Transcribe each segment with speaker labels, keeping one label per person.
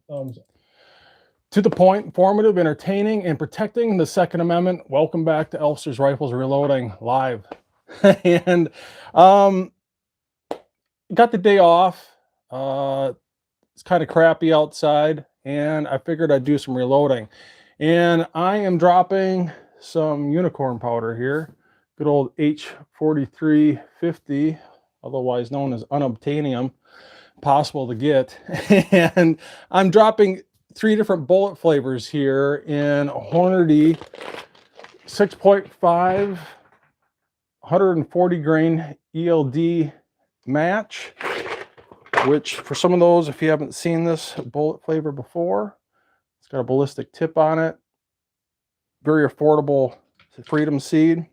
Speaker 1: To the point, informative, entertaining, and protecting the Second Amendment. Welcome back to Elfster's Rifles Reloading live. And got the day off. It's kind of crappy outside, and I figured I'd do some reloading. And I am dropping some unicorn powder here. Good old H4350, otherwise known as unobtainium, possible to get. And I'm dropping 3 different bullet flavors here in Hornady 6.5 140 grain ELD match, which for some of those, if you haven't seen this bullet flavor before, it's got a ballistic tip on it. Very affordable freedom seed,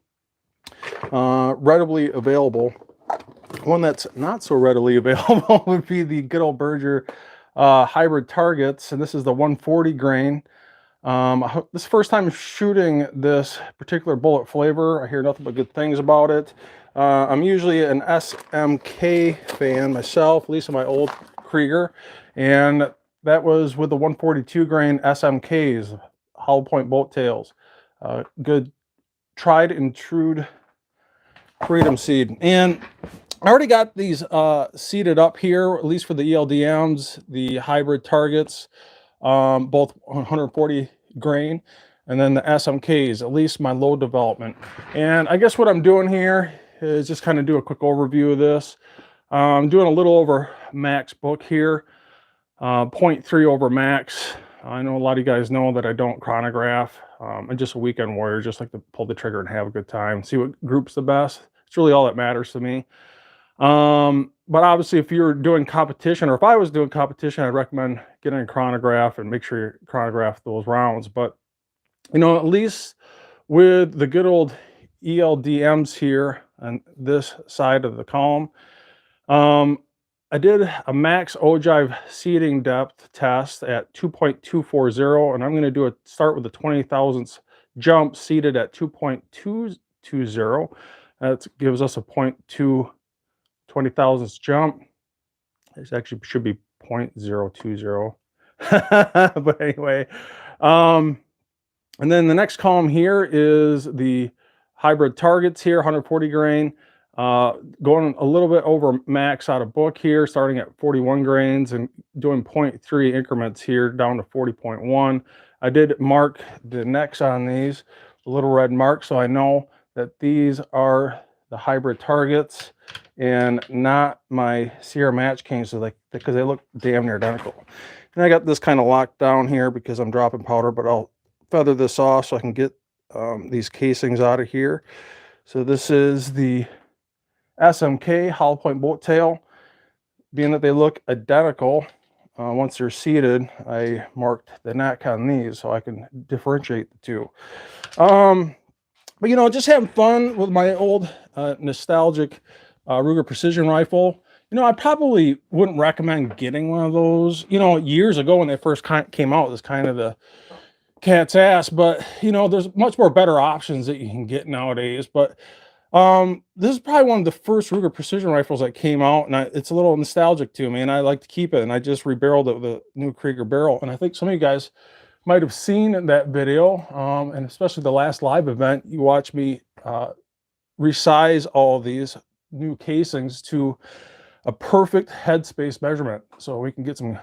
Speaker 1: readily available. One that's not so readily available would be the good old Berger hybrid targets, and this is the 140 grain. This is the first time shooting this particular bullet flavor. I hear nothing but good things about it. I'm usually an SMK fan myself, at least in my old Krieger, and that was with the 142 grain SMKs, hollow point bolt tails. Good tried and true freedom seed. And I already got these seeded up here, at least for the ELDMs, the hybrid targets, both 140 grain, and then the SMKs, at least my low development. And I guess what I'm doing here is just kind of do a quick overview of this. I'm doing a little over max book here, 0.3 over max. I know a lot of you guys know that I don't chronograph. I'm just a weekend warrior, just like to pull the trigger and have a good time, see what group's the best. It's really all that matters to me. But obviously if you're doing competition, or if I was doing competition, I'd recommend getting a chronograph and make sure you chronograph those rounds. But, you know, at least with the good old ELDMs here on this side of the column, I did a max ogive seeding depth test at 2.240, and I'm going to do start with a 20 thousandths jump seeded at 2.220. That gives us a 0.2 20 thousandths jump. This actually should be 0.020. But anyway, and then the next column here is the hybrid targets here, 140 grain, going a little bit over max out of book here, starting at 41 grains and doing 0.3 increments here down to 40.1. I did mark the necks on these, a little red mark, so I know that these are the hybrid targets and not my Sierra Match Kings, so because they look damn near identical. And I got this kind of locked down here because I'm dropping powder, but I'll feather this off so I can get these casings out of here. So this is the SMK hollow point bolt tail. Being that they look identical, once they're seated, I marked the neck on these so I can differentiate the two. But you know, just having fun with my old nostalgic Ruger precision rifle. You know, I probably wouldn't recommend getting one of those. You know, years ago when they first came out, it was kind of the cat's ass. But you know, there's much more better options that you can get nowadays. But this is probably one of the first Ruger precision rifles that came out, and it's a little nostalgic to me, and I like to keep it. And I just rebarreled it with a new Krieger barrel, and I think some of you guys might have seen that video, and especially the last live event, you watched me resize all of these new casings to a perfect headspace measurement so we can get some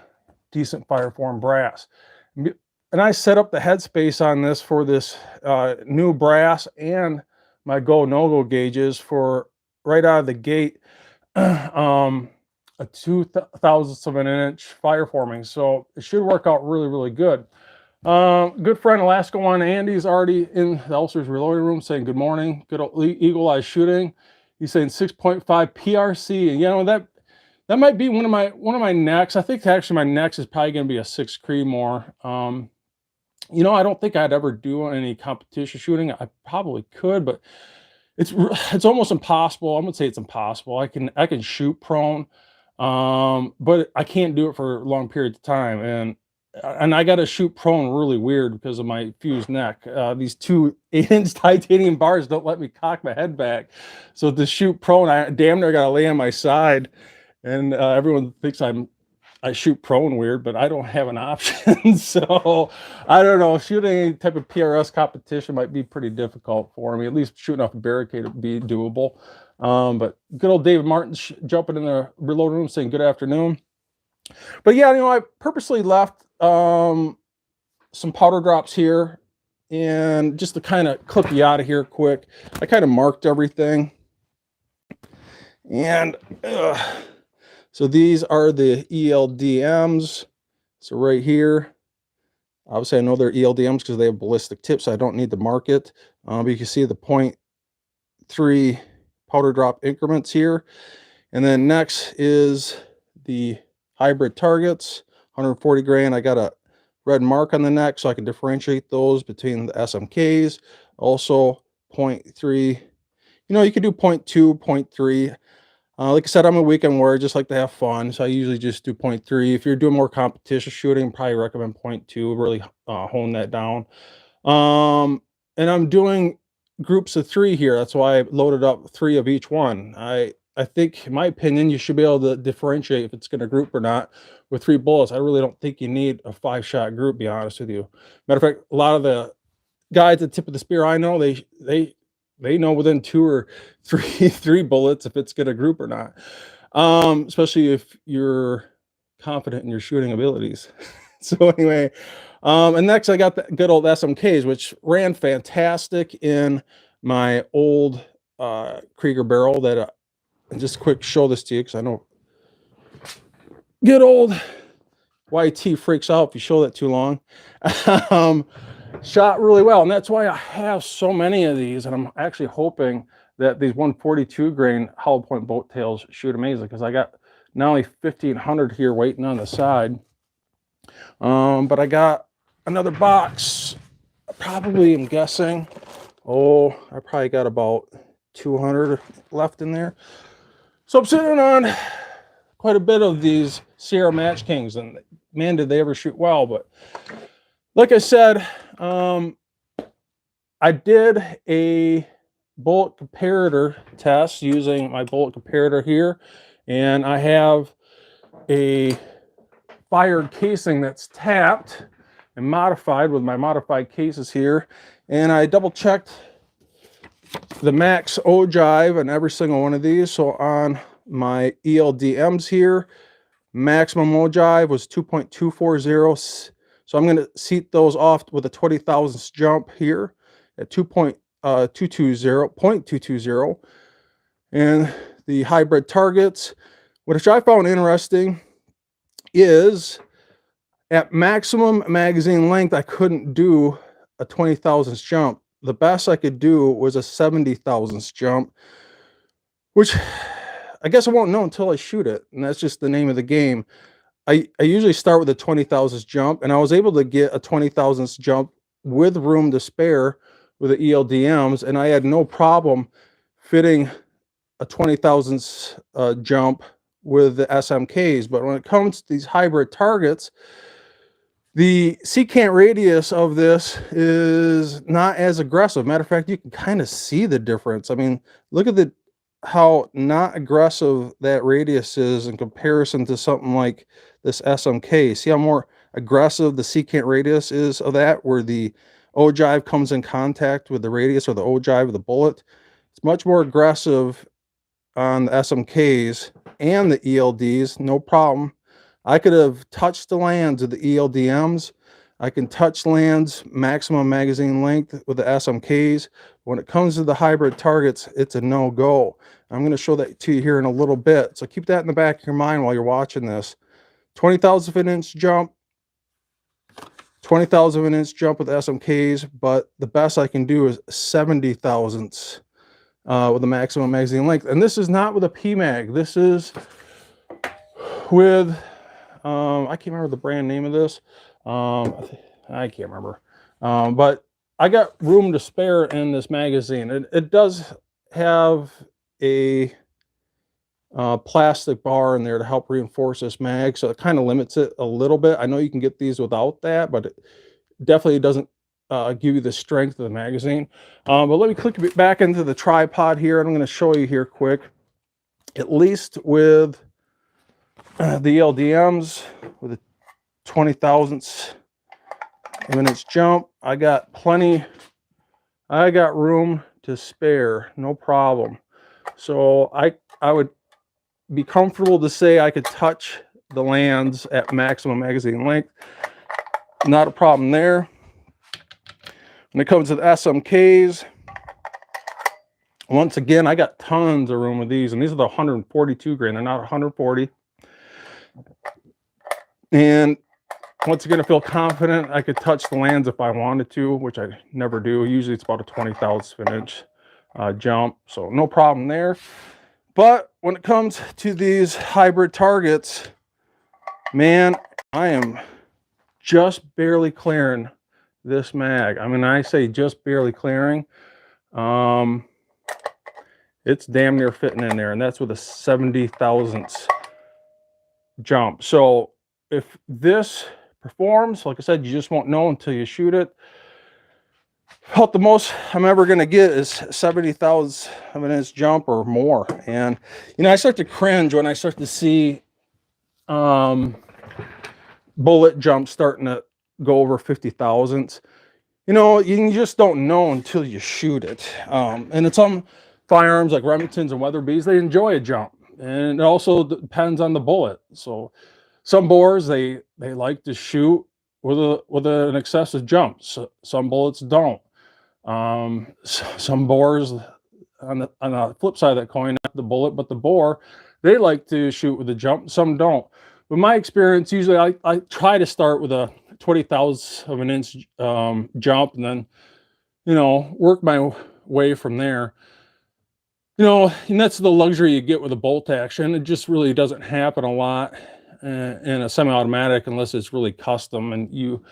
Speaker 1: decent fireform brass. And I set up the headspace on this for this new brass and my go no-go gauges for right out of the gate a 0.02 of an inch fireforming, so it should work out really, really good. Good friend Alaska One Andy's already in the Elfster's reloading room saying good morning. Good old eagle eye shooting. He's saying 6.5 PRC, and you know that might be one of my necks. I think actually my next is probably going to be a 6 Creedmoor. You know, I don't think I'd ever do any competition shooting. I probably could, but it's almost impossible. I'm gonna say it's impossible. I can shoot prone, but I can't do it for long periods of time, and I got to shoot prone really weird because of my fused neck. These two 8-inch titanium bars don't let me cock my head back. So to shoot prone, I damn near got to lay on my side, and everyone thinks I'm I shoot prone weird, but I don't have an option. So I don't know. Shooting any type of PRS competition might be pretty difficult for me. At least shooting off a barricade would be doable. But good old David Martin jumping in the reload room saying good afternoon. But yeah, you know, I purposely left some powder drops here, and just to kind of clip you out of here quick, I kind of marked everything. And so these are the ELDMs. So right here, obviously I know they're ELDMs because they have ballistic tips, so I don't need to mark it. But you can see the 0.3 powder drop increments here. And then next is the hybrid targets, 140 grain. I got a red mark on the neck so I can differentiate those between the SMKs. Also 0.3, you know, you could do 0.2, 0.3. Like I said, I'm a weekend warrior, just like to have fun, so I usually just do 0.3. If you're doing more competition shooting, probably recommend 0.2, really hone that down. And I'm doing groups of 3 here. That's why I loaded up 3 of each one. I think, in my opinion, you should be able to differentiate if it's going to group or not with 3 bullets. I really don't think you need a 5-shot group, to be honest with you. Matter of fact, a lot of the guys at the tip of the spear I know, they know within 2 or 3 bullets if it's going to group or not. Especially if you're confident in your shooting abilities. So anyway, and next I got the good old SMKs, which ran fantastic in my old Krieger barrel that and just quick show this to you because I know good old YT freaks out if you show that too long. Shot really well, and that's why I have so many of these, and I'm actually hoping that these 142 grain hollow point boat tails shoot amazing, because I got not only 1500 here waiting on the side, but I got another box. Probably, I'm guessing, I probably got about 200 left in there. So I'm sitting on quite a bit of these Sierra Match Kings, and man, did they ever shoot well. But like I said, I did a bullet comparator test using my bullet comparator here, and I have a fired casing that's tapped and modified with my modified cases here, and I double checked the max ogive on every single one of these. So on my ELDMs here, maximum ogive was 2.240. So I'm going to seat those off with a 20 thousandths jump here at 2.220. And the hybrid targets, which I found interesting, is at maximum magazine length, I couldn't do a 20 thousandths jump. The best I could do was a 70 thousandths jump, which I guess I won't know until I shoot it. And that's just the name of the game. I usually start with a 20 thousandths jump, and I was able to get a 20 thousandths jump with room to spare with the ELDMs, and I had no problem fitting a 20 thousandths jump with the SMKs. But when it comes to these hybrid targets, the secant radius of this is not as aggressive. Matter of fact, you can kind of see the difference. I mean, look at how not aggressive that radius is in comparison to something like this SMK. See how more aggressive the secant radius is of that, where the ogive comes in contact with the radius, or the ogive of the bullet. It's much more aggressive on the SMKs and the ELDs, no problem. I could have touched the lands of the ELDMs. I can touch lands maximum magazine length with the SMKs. When it comes to the hybrid targets, it's a no-go. I'm going to show that to you here in a little bit. So keep that in the back of your mind while you're watching this. 20 thousandths of an inch jump, 20 thousandths of an inch jump with SMKs, but the best I can do is 70 thousandths with the maximum magazine length. And this is not with a PMag. This is with, I can't remember the brand name of this. I can't remember. But I got room to spare in this magazine. It does have a plastic bar in there to help reinforce this mag, so it kind of limits it a little bit. I know you can get these without that, but it definitely doesn't give you the strength of the magazine. But let me click it back into the tripod here, and I'm going to show you here quick, at least with the LDMs with a 20 thousandths of an inch jump. I got room to spare, no problem. So I would be comfortable to say I could touch the lands at maximum magazine length. Not a problem there. When it comes to the SMKs, once again, I got tons of room with these, and these are the 142 grain. They're not 140. And once again, I feel confident I could touch the lands if I wanted to, which I never do. Usually it's about a 20 thousandths of an inch jump, so no problem there. But when it comes to these hybrid targets, man, I am just barely clearing this mag. I mean, I say just barely clearing. It's damn near fitting in there, and that's with a 70 thousandths jump. So if this performs, like I said, you just won't know until you shoot it. About the most I'm ever going to get is 70 thousandths of an inch jump or more. And, you know, I start to cringe when I start to see bullet jumps starting to go over 50 thousandths. You know, you just don't know until you shoot it. And it's some firearms like Remingtons and Weatherbees, they enjoy a jump. And it also depends on the bullet. So some bores, they like to shoot with an excessive jump. So some bullets don't. Some bores, on the flip side of that coin, not the bullet, but the bore, they like to shoot with a jump. Some don't. But my experience, usually I try to start with a 20 thousandths of an inch jump, and then, you know, work my way from there. You know, and that's the luxury you get with a bolt action. It just really doesn't happen a lot in a semi-automatic unless it's really custom, and you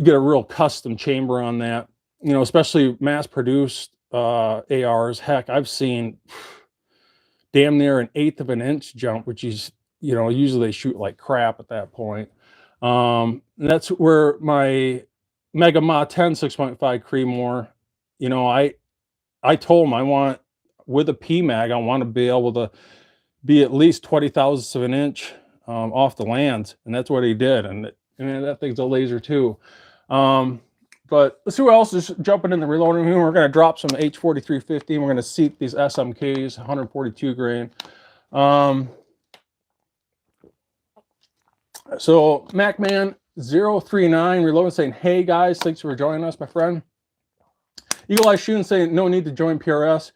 Speaker 1: get a real custom chamber on that. You know, especially mass-produced ARs. Heck, I've seen damn near an 1/8 of an inch jump, which is, you know, usually they shoot like crap at that point. That's where my Mega Ma 10 6.5 Creedmoor, you know, I told him I want, with a PMag, I want to be able to be at least 20 thousandths of an inch off the lands, and that's what he did. And man, that thing's a laser too. But let's see what else is jumping in the reloading room. We're going to drop some H4350, and we're going to seat these SMKs, 142 grain. So MacMan039 reloading saying, hey guys, thanks for joining us, my friend. Eagle Eye Shooting saying, no need to join PRS.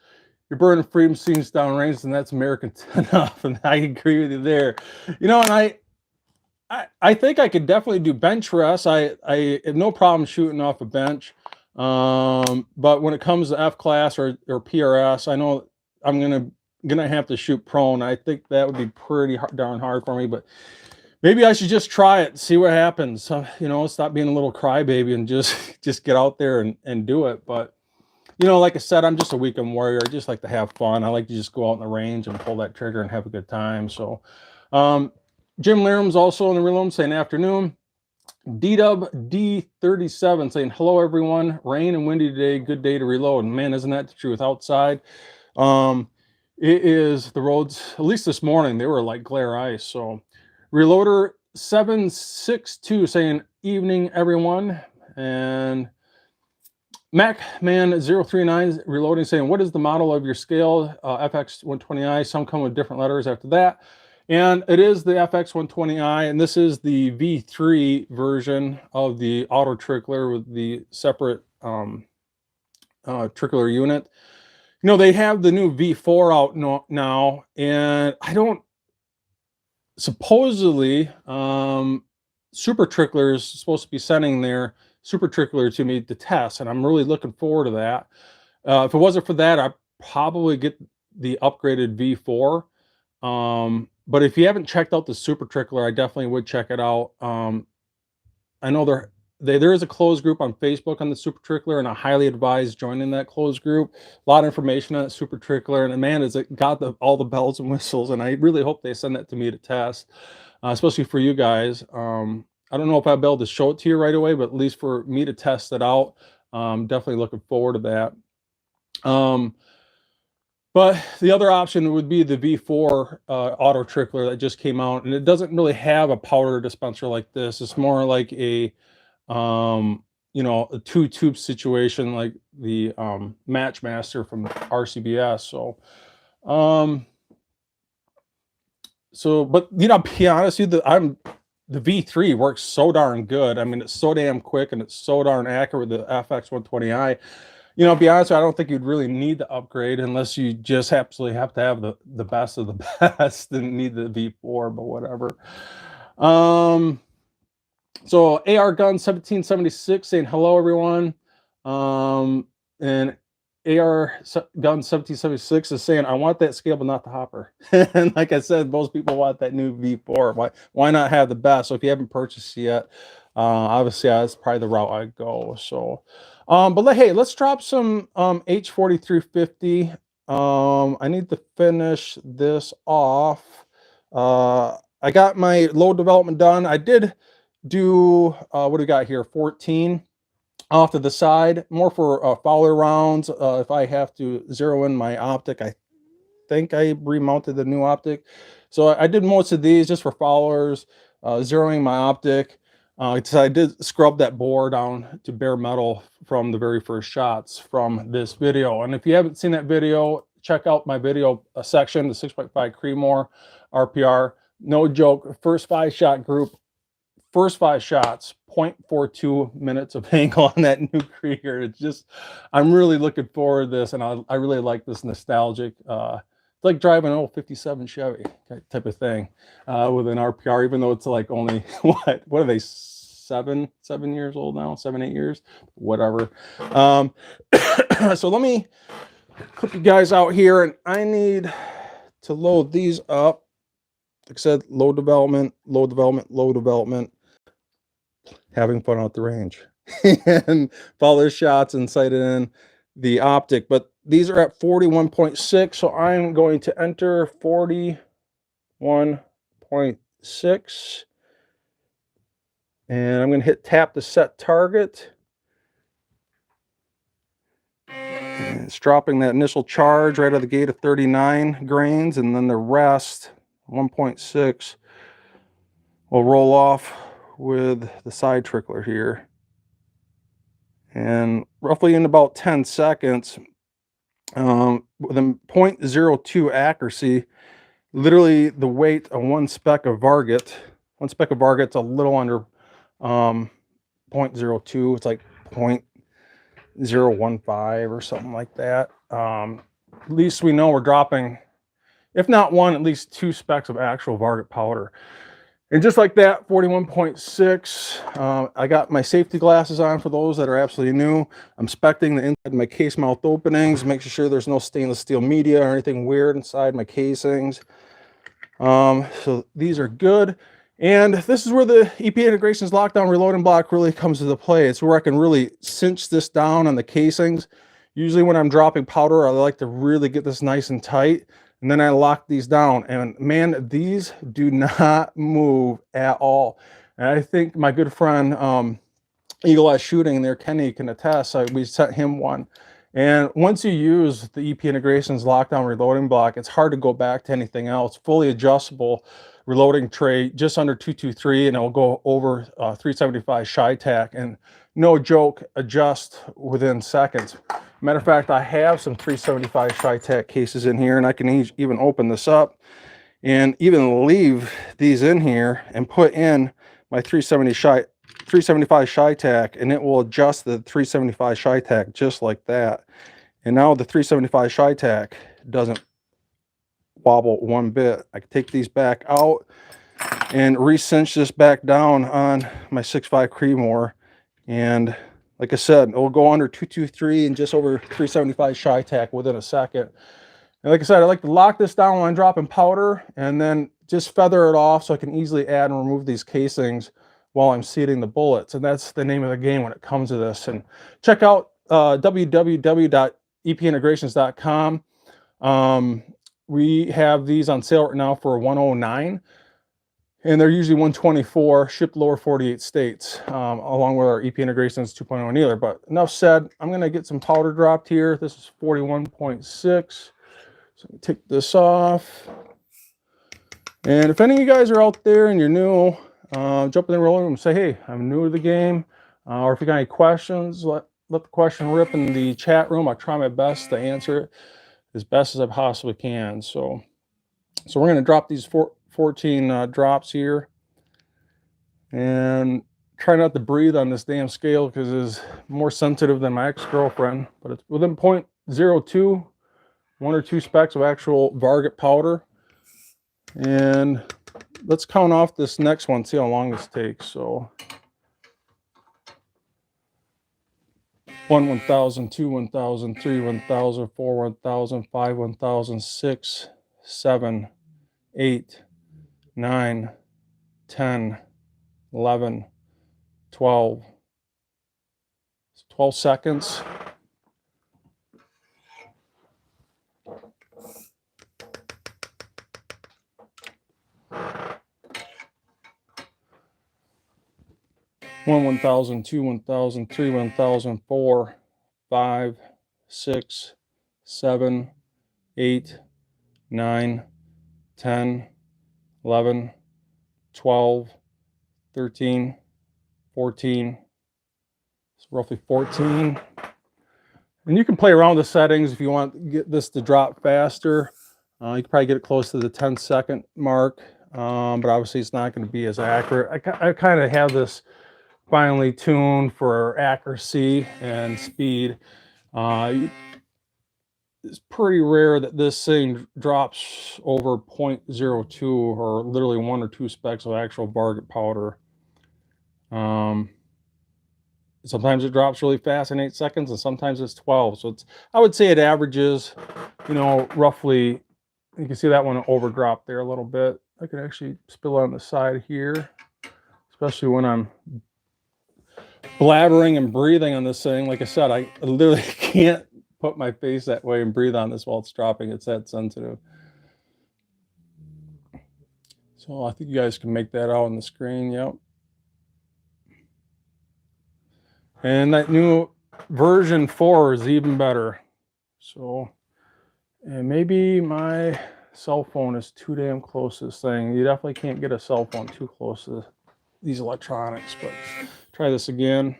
Speaker 1: You're burning freedom scenes downrange, and that's American enough. And I agree with you there. You know, and I think I could definitely do bench rests. I have no problem shooting off a bench. But when it comes to F class or PRS, I know I'm gonna have to shoot prone. I think that would be pretty darn hard for me, but maybe I should just try it, see what happens. You know, stop being a little crybaby and just get out there and do it. But, you know, like I said, I'm just a weekend warrior. I just like to have fun. I like to just go out in the range and pull that trigger and have a good time. So, Jim Laram's also in the room saying afternoon. D-Dub D37 saying hello everyone. Rain and windy today. Good day to reload. And man, isn't that the truth? Outside, it is, the roads, at least this morning, they were like glare ice. So Reloader 762 saying evening everyone. And MacMan039 reloading saying, what is the model of your scale? FX120i. Some come with different letters after that. And it is the FX120i, and this is the V3 version of the auto trickler with the separate trickler unit. You know, they have the new V4 out now, and I don't, supposedly, Super Trickler is supposed to be sending their Super Trickler to me to test, and I'm really looking forward to that. If it wasn't for that, I'd probably get the upgraded V4. But if you haven't checked out the Super Trickler, I definitely would check it out. I know there is a closed group on Facebook on the Super Trickler, and I highly advise joining that closed group. A lot of information on that Super Trickler, and man, has it got all the bells and whistles, and I really hope they send that to me to test, especially for you guys. I don't know if I'll be able to show it to you right away, but at least for me to test it out, definitely looking forward to that. But the other option would be the V4 auto trickler that just came out, and it doesn't really have a powder dispenser like this. It's more like a you know, a two tube situation like the Matchmaster from RCBS. But you know, be honest with you, the V3 works so darn good. I mean, it's so damn quick and it's so darn accurate with the FX120i. You know, be honest, I don't think you'd really need the upgrade unless you just absolutely have to have the best of the best and need the V4, but whatever. So AR Gun 1776 saying hello, everyone. And AR Gun 1776 is saying, I want that scale, but not the hopper. And like I said, most people want that new V4. Why not have the best? So if you haven't purchased it yet, obviously that's probably the route I'd go. So, but hey, let's drop some H4350. I need to finish this off. I got my load development done. I did do what do we got here, 14 off to the side, more for Fowler rounds. If I have to zero in my optic, I think I remounted the new optic, so I did most of these just for Fowlers, zeroing my optic. So I did scrub that bore down to bare metal from the very first shots from this video. And if you haven't seen that video, check out my video section, the 6.5 Creedmoor RPR. No joke, first 5-shot group, first 5 shots, 0.42 minutes of angle on that new Krieger. It's just, I'm really looking forward to this, and I really like this nostalgic, like driving an old 57 Chevy type of thing with an RPR, even though it's like only, what are they, 7 years old now, 7, 8 years, whatever. So let me clip you guys out here, and I need to load these up. Like I said, load development, load development, load development. Having fun out the range and follow shots and sight in the optic. But these are at 41.6, so I'm going to enter 41.6, and I'm going to hit tap to set target. And it's dropping that initial charge right out of the gate of 39 grains, and then the rest, 1.6, will roll off with the side trickler here. And roughly in about 10 seconds, with a 0.02 accuracy, literally the weight of one speck of varget. One speck of varget's a little under 0.02. It's like 0.015 or something like that. At least we know we're dropping, if not one, at least 2 specks of actual varget powder. And just like that, 41.6. I got my safety glasses on for those that are absolutely new. I'm inspecting the inside of my case mouth openings, making sure there's no stainless steel media or anything weird inside my casings. So these are good. And this is where the EPA Integrations lockdown reloading block really comes into play. It's where I can really cinch this down on the casings. Usually when I'm dropping powder, I like to really get this nice and tight. And then I lock these down, and man, these do not move at all. And I think my good friend Eagle Eye Shooting there, Kenny, can attest. We sent him one, and once you use the EP Integrations lockdown reloading block, it's hard to go back to anything else. Fully adjustable reloading tray, just under 223, and it will go over 375 Chi-Tac, and no joke, adjust within seconds. Matter of fact, I have some 375 Chi-Tac cases in here, and I can even open this up and even leave these in here and put in my 375 Chi-Tac, and it will adjust the 375 Chi-Tac just like that. And now the 375 Chi-Tac doesn't wobble one bit. I can take these back out and re-cinch this back down on my 6.5 Creedmoor, and like I said, it will go under 223 and just over 375 Chi-Tac within a second. And like I said, I like to lock this down when I'm dropping powder, and then just feather it off so I can easily add and remove these casings while I'm seating the bullets. And that's the name of the game when it comes to this. And check out www.epintegrations.com. We have these on sale right now for $109. And they're usually $124, shipped lower 48 states, along with our EP Integrations 2.0 annealer. But enough said, I'm going to get some powder dropped here. This is 41.6. So take this off. And if any of you guys are out there and you're new, jump in the rolling room and say, hey, I'm new to the game. Or if you got any questions, let the question rip in the chat room. I'll try my best to answer it as best as I possibly can. So we're going to drop these 14 drops here. And try not to breathe on this damn scale because it's more sensitive than my ex-girlfriend. But it's within 0.02, 1 or 2 specks of actual Varget powder. And let's count off this next one, see how long this takes. So 1, 1,000, 2, 1,000, 3, 1,000, 4, 1,000, 5, 1,000, 6, 7, 8, 9, 10, 11, 12. 12 seconds. One, 1,000, 2, 1,000, 3, 1,000, 4, 5, 6, 7, 8, 9, 10, 11, 12, 13, 14. It's roughly 14. And you can play around with the settings if you want to get this to drop faster. You can probably get it close to the 10-second mark, but obviously it's not going to be as accurate. I kind of have this finely tuned for accuracy and speed. It's pretty rare that this thing drops over 0.02 or literally 1 or 2 specks of actual Varget powder. Sometimes it drops really fast in 8 seconds, and sometimes it's 12. So I would say it averages, roughly. You can see that one overdrop there a little bit. I can actually spill on the side here, especially when I'm blabbering and breathing on this thing. Like I said, I literally can't put my face that way and breathe on this while it's dropping. It's that sensitive. So I think you guys can make that out on the screen. Yep. And that new version 4 is even better. So, and maybe my cell phone is too damn close to this thing. You definitely can't get a cell phone too close to these electronics, but try this again.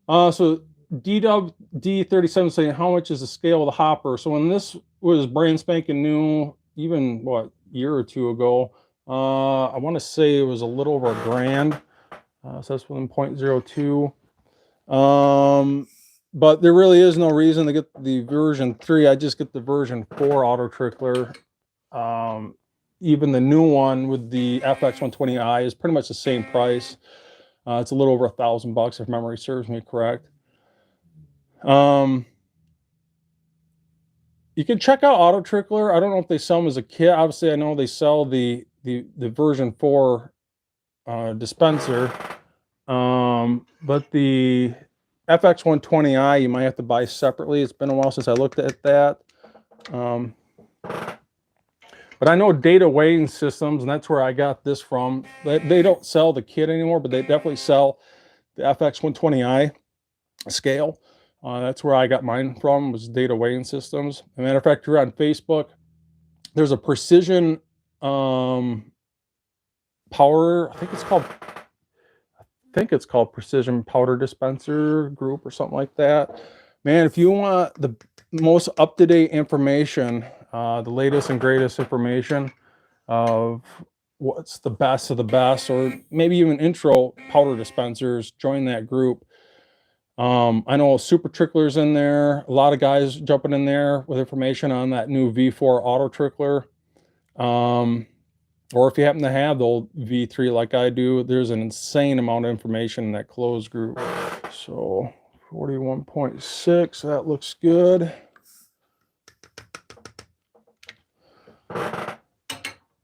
Speaker 1: So D37 saying, how much is the scale of the hopper? So when this was brand spanking new, even what, year or two ago, I want to say it was a little over $1,000. So that's within 0.02. But there really is no reason to get the version 3. I just get the version 4 auto trickler. Even the new one with the FX120i is pretty much the same price. It's a little over $1,000 if memory serves me correct. You can check out Auto Trickler. I don't know if they sell them as a kit. Obviously, I know they sell the version 4 dispenser, but the FX120i you might have to buy separately. It's been a while since I looked at that. But I know Data Weighing Systems, and that's where I got this from. They don't sell the kit anymore, but they definitely sell the FX120i scale. That's where I got mine from, was Data Weighing Systems. As a matter of fact, you're on Facebook. There's a precision power. I think it's called Precision Powder Dispenser Group or something like that. Man, if you want the most up-to-date information, the latest and greatest information of what's the best of the best, or maybe even intro powder dispensers, join that group. I know Super Trickler's in there. A lot of guys jumping in there with information on that new V4 auto trickler. Or if you happen to have the old V3 like I do, there's an insane amount of information in that closed group. So 41.6, that looks good.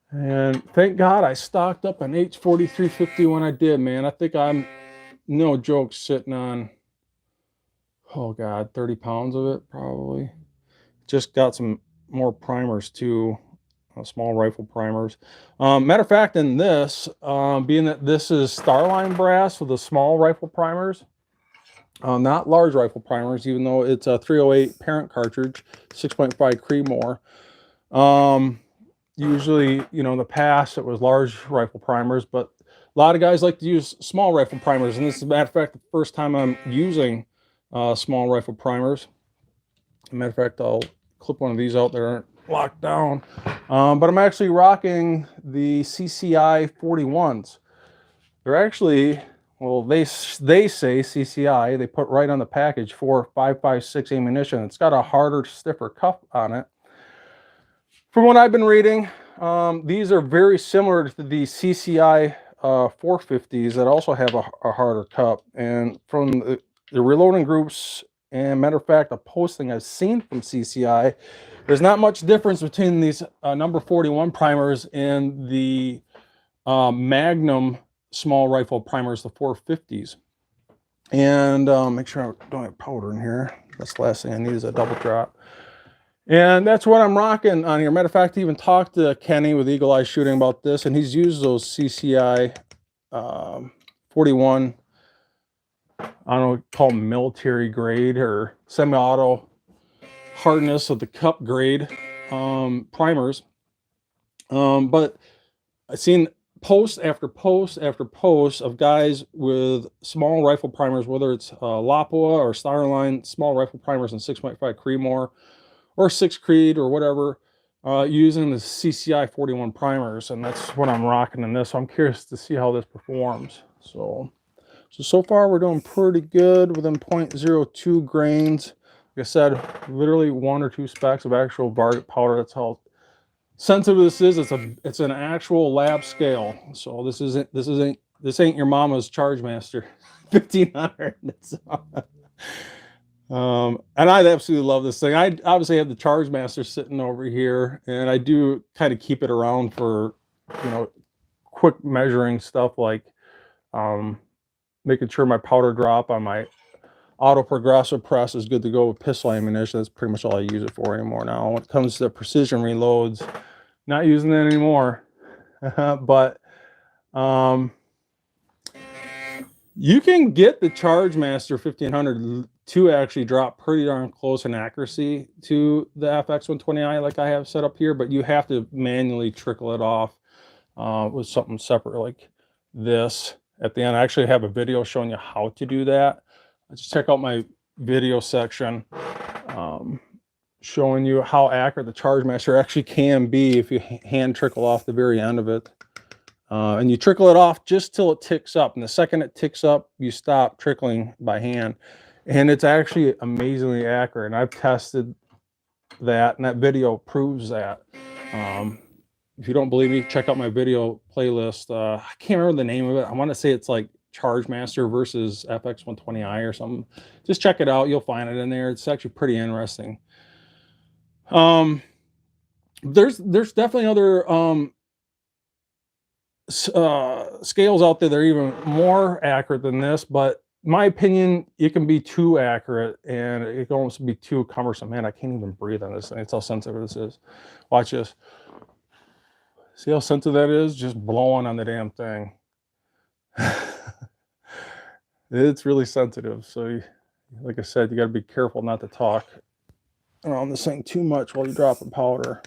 Speaker 1: And thank God I stocked up an H4350 when I did, man. I think I'm, no joke, sitting on, oh God, 30 pounds of it probably. Just got some more primers too, small rifle primers. Matter of fact, in this, being that this is Starline brass with the small rifle primers, not large rifle primers, even though it's a 308 parent cartridge, 6.5 Creedmoor. Usually, you know, in the past it was large rifle primers, but a lot of guys like to use small rifle primers, and this is, a matter of fact, the first time I'm using small rifle primers. As a matter of fact, I'll clip one of these out there, aren't locked down. But I'm actually rocking the CCI 41s. They're actually, well, they say CCI, they put right on the package for 5.56 ammunition. It's got a harder, stiffer cuff on it. From what I've been reading, these are very similar to the CCI 450s that also have a harder cup. And from the reloading groups, and matter of fact, a posting I've seen from CCI, there's not much difference between these number 41 primers and the Magnum small rifle primers, the 450s. And make sure I don't have powder in here. That's the last thing I need is a double drop. And that's what I'm rocking on here. Matter of fact, I even talked to Kenny with Eagle Eye Shooting about this, and he's used those CCI 41, I don't know, call them military grade or semi-auto hardness of the cup grade primers. But I've seen post after post after post of guys with small rifle primers, whether it's Lapua or Starline small rifle primers in 6.5 Creedmoor or 6 Creed or whatever, using the CCI 41 primers, and that's what I'm rocking in this. So I'm curious to see how this performs. So far we're doing pretty good within 0.02 grains. Like I said, literally 1 or 2 specks of actual varget powder. That's how sensitive this is. It's an actual lab scale. So this ain't your mama's Chargemaster 1500. And I absolutely love this thing. I obviously have the Chargemaster sitting over here, and I do kind of keep it around for, you know, quick measuring stuff, like making sure my powder drop on my auto progressive press is good to go with pistol ammunition. That's pretty much all I use it for anymore now. When it comes to precision reloads, not using that anymore. But you can get the Chargemaster 1500 to actually drop pretty darn close in accuracy to the FX120i like I have set up here, but you have to manually trickle it off with something separate like this at the end. I actually have a video showing you how to do that. Just check out my video section showing you how accurate the Chargemaster actually can be if you hand trickle off the very end of it. And you trickle it off just till it ticks up. And the second it ticks up, you stop trickling by hand. And it's actually amazingly accurate. And I've tested that, and that video proves that. If you don't believe me, check out my video playlist. I can't remember the name of it. I want to say it's like Chargemaster versus FX120i or something. Just check it out. You'll find it in there. It's actually pretty interesting. There's definitely other scales out there that are even more accurate than this, but in my opinion, it can be too accurate and it can almost be too cumbersome. Man, I can't even breathe on this thing. It's how sensitive this is. Watch this. See how sensitive that is? Just blowing on the damn thing. It's really sensitive. So, like I said, you got to be careful not to talk around this thing too much while you're dropping powder.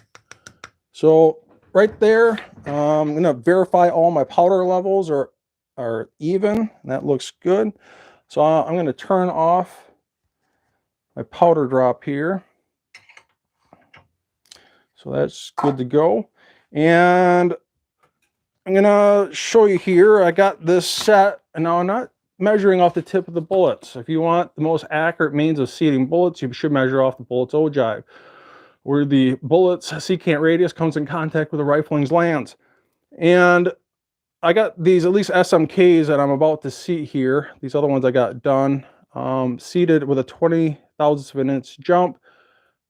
Speaker 1: So right there, I'm going to verify all my powder levels are even, and that looks good. So I'm going to turn off my powder drop here. So that's good to go. And I'm going to show you here, I got this set, and now I'm not measuring off the tip of the bullets. If you want the most accurate means of seating bullets, you should measure off the bullet's ogive, where the bullet's secant radius comes in contact with the rifling's lands. And I got these, at least SMKs that I'm about to seat here. These other ones I got done. Seated with a 20,000th of an inch jump.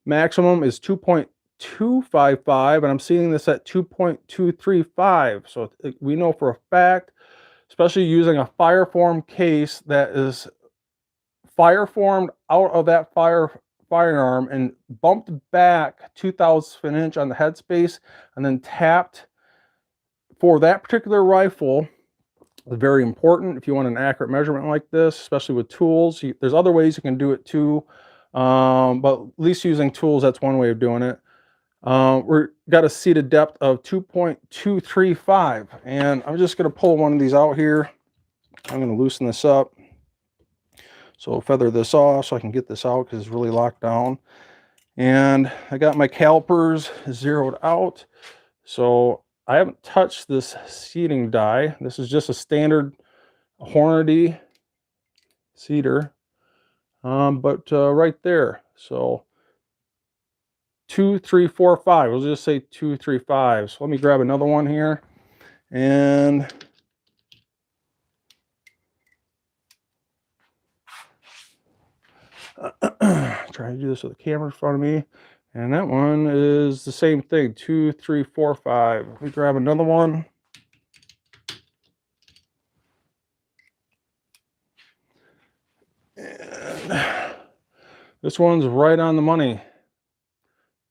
Speaker 1: Maximum is 2.255, and I'm seating this at 2.235. So we know for a fact, especially using a fireform case that is fireformed out of that firearm and bumped back 2,000th of an inch on the headspace and then tapped for that particular rifle It's very important if you want an accurate measurement like this, especially with tools. There's other ways you can do it too, but at least using tools, that's one way of doing it. We're got a seated depth of 2.235, and I'm just going to pull one of these out here. I'm going to loosen this up. So I'll feather this off so I can get this out because it's really locked down. And I got my calipers zeroed out. So I haven't touched this seating die. This is just a standard Hornady seater. But right there. So 2, 3, 4, 5. We'll just say 2, 3, 5. So let me grab another one here. And try to do this with the camera in front of me. And that one is the same thing, 2, 3, 4, 5. Let me grab another one. And this one's right on the money.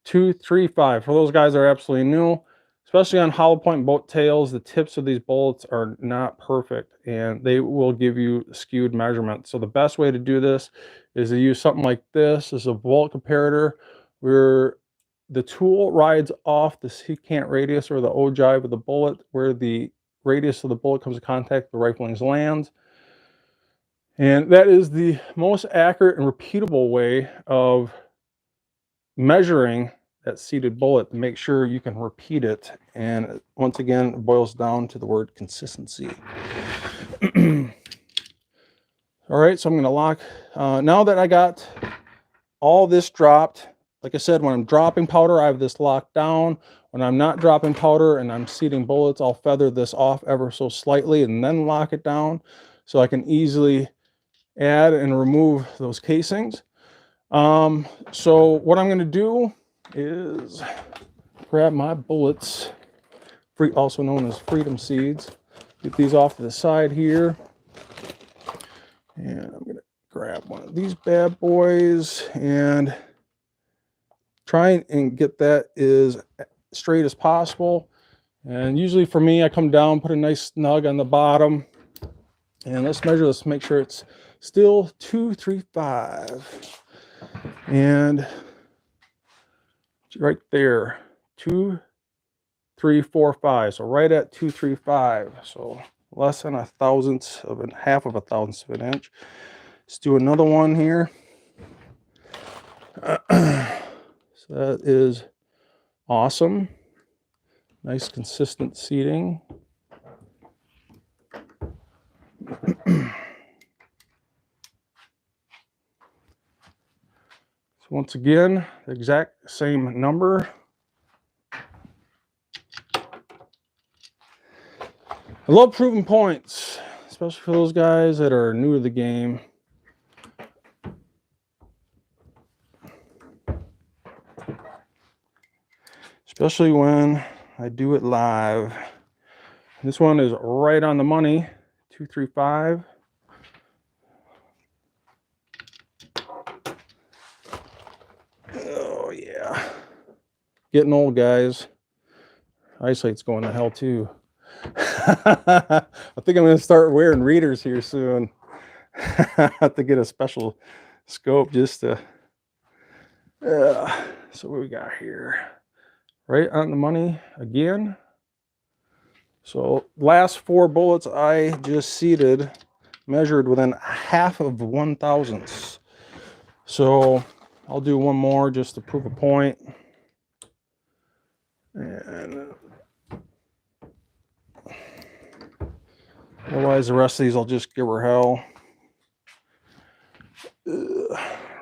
Speaker 1: 2, 3, 5. For those guys that are absolutely new, especially on hollow point boat tails, the tips of these bullets are not perfect and they will give you skewed measurements. So the best way to do this is to use something like this. This is a bullet comparator where the tool rides off the secant radius or the ogive of the bullet, where the radius of the bullet comes in contact with the rifling's lands. And that is the most accurate and repeatable way of measuring that seated bullet to make sure you can repeat it. And once again, it boils down to the word consistency. All right, so I'm going to lock. Now that I got all this dropped, like I said, when I'm dropping powder, I have this locked down. When I'm not dropping powder and I'm seating bullets, I'll feather this off ever so slightly and then lock it down so I can easily add and remove those casings. So what I'm going to do is grab my bullets, also known as freedom seeds. Get these off to the side here. And I'm going to grab one of these bad boys and try and get that as straight as possible. And usually for me, I come down, put a nice snug on the bottom. And let's measure this, make sure it's still 2, 3, 5. And right there, 2, 3, 4, 5. So right at 2, 3, 5. So less than half of a thousandth of an inch. Let's do another one here. So that is awesome. Nice consistent seating. So once again, the exact same number. I love proving points, especially for those guys that are new to the game. Especially when I do it live. This one is right on the money, 2, 3, 5. Oh yeah, getting old, guys. Eyesight's going to hell too. I think I'm going to start wearing readers here soon. I have to get a special scope just to. So what we got here? Right on the money again. So last 4 bullets I just seated, measured within half of 1/1000th. So I'll do one more just to prove a point. And otherwise the rest of these I'll just give her hell.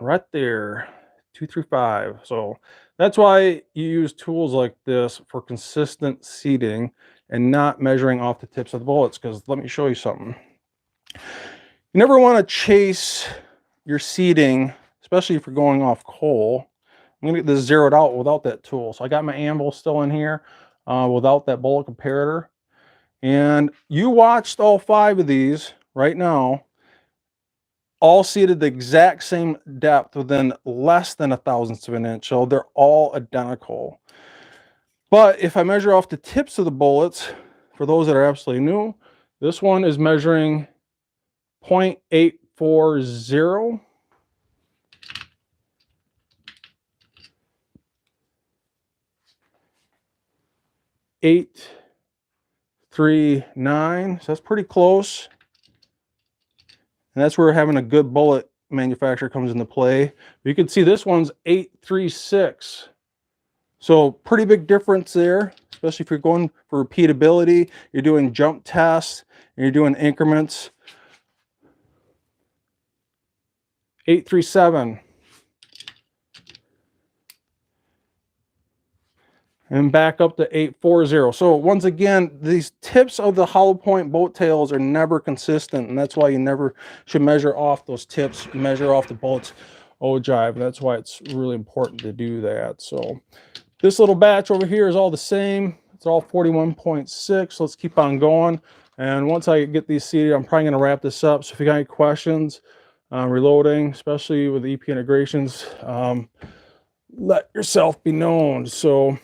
Speaker 1: Right there, 2, 3, 5. So that's why you use tools like this for consistent seating and not measuring off the tips of the bullets. Because let me show you something. You never want to chase your seating, especially if you're going off coal. I'm going to get this zeroed out without that tool. So I got my anvil still in here without that bullet comparator. And you watched all 5 of these right now, all seated the exact same depth within less than 1/1000th of an inch. So they're all identical. But if I measure off the tips of the bullets, for those that are absolutely new, This one is measuring 0.840. .839, so that's pretty close. And that's where having a good bullet manufacturer comes into play. You can see this one's 836. So pretty big difference there, especially if you're going for repeatability, you're doing jump tests, and you're doing increments. 837. And back up to 840. So once again, these tips of the hollow point boat tails are never consistent, and that's why you never should measure off those tips, measure off the boat's ogive. That's why it's really important to do that. So this little batch over here is all the same. It's all 41.6. Let's keep on going. And once I get these seated, I'm probably going to wrap this up. So if you got any questions on reloading, especially with EP integrations, let yourself be known. So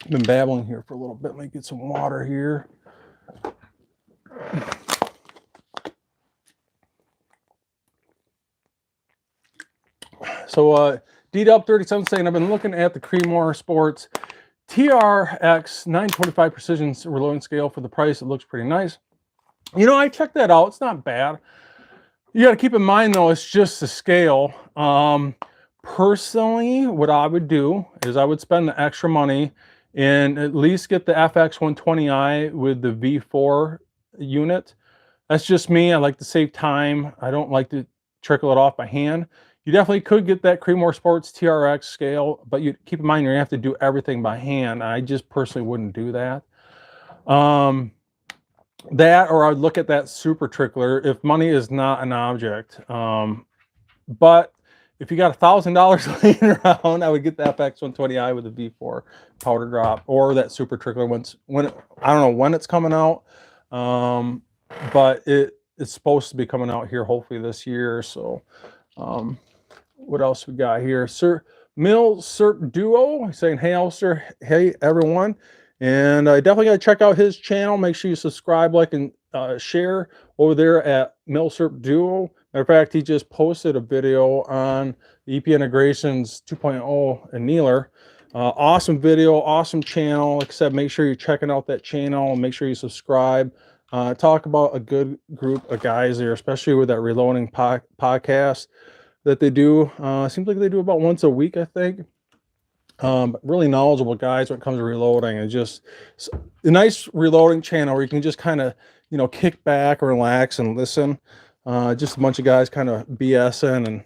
Speaker 1: I've been babbling here for a little bit. Let me get some water here. So D-Dub 37 saying, I've been looking at the Creedmoor Sports TRX 925 Precision Reloading Scale for the price. It looks pretty nice. You know, I checked that out. It's not bad. You got to keep in mind, though, it's just a scale. Personally, what I would do is I would spend the extra money and at least get the FX120i with the V4 unit. That's just me. I like to save time. I don't like to trickle it off by hand. You definitely could get that Creedmoor Sports TRX scale, but you keep in mind you're gonna have to do everything by hand. I just personally wouldn't do that. That, or I'd look at that super trickler if money is not an object. But if you got $1,000 laying around, I would get the FX120i with the V4 powder drop, or that super trickler when I don't know when it's coming out, but it's supposed to be coming out here hopefully this year. So what else we got here? Sir Mill Serp Duo saying, hey Elfster, hey everyone. And I definitely got to check out his channel. Make sure you subscribe, like, and share over there at Mill Serp Duo. Matter of fact, he just posted a video on the EP Integrations 2.0 Annealer. Awesome video, awesome channel. Like I said, make sure you're checking out that channel. Make sure you subscribe. Talk about a good group of guys there, especially with that reloading podcast that they do. Seems like they do about once a week, I think. Really knowledgeable guys when it comes to reloading, and just a nice reloading channel where you can just kind of, you know, kick back, relax, and listen. Just a bunch of guys kind of BSing, and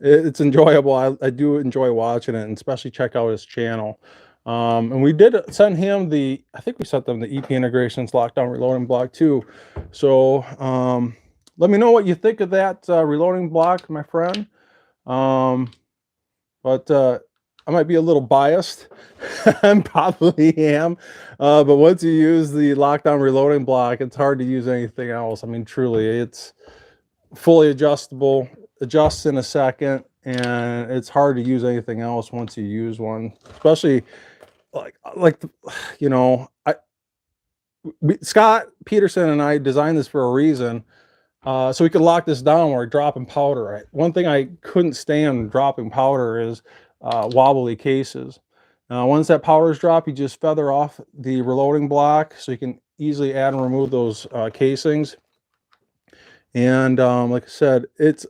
Speaker 1: it's enjoyable. I do enjoy watching it, and especially check out his channel. And we did send him I think we sent them the EP Integrations Lockdown Reloading block too. So let me know what you think of that reloading block, my friend. But I might be a little biased. I probably am. But once you use the lockdown reloading block, it's hard to use anything else. I mean, truly, it's fully adjustable, adjusts in a second, and it's hard to use anything else once you use one. Especially like you know, Scott Peterson and I designed this for a reason. So we could lock this down where we're dropping powder. Right? One thing I couldn't stand dropping powder is wobbly cases. Once that powder is dropped, you just feather off the reloading block so you can easily add and remove those casings. And like I said, it's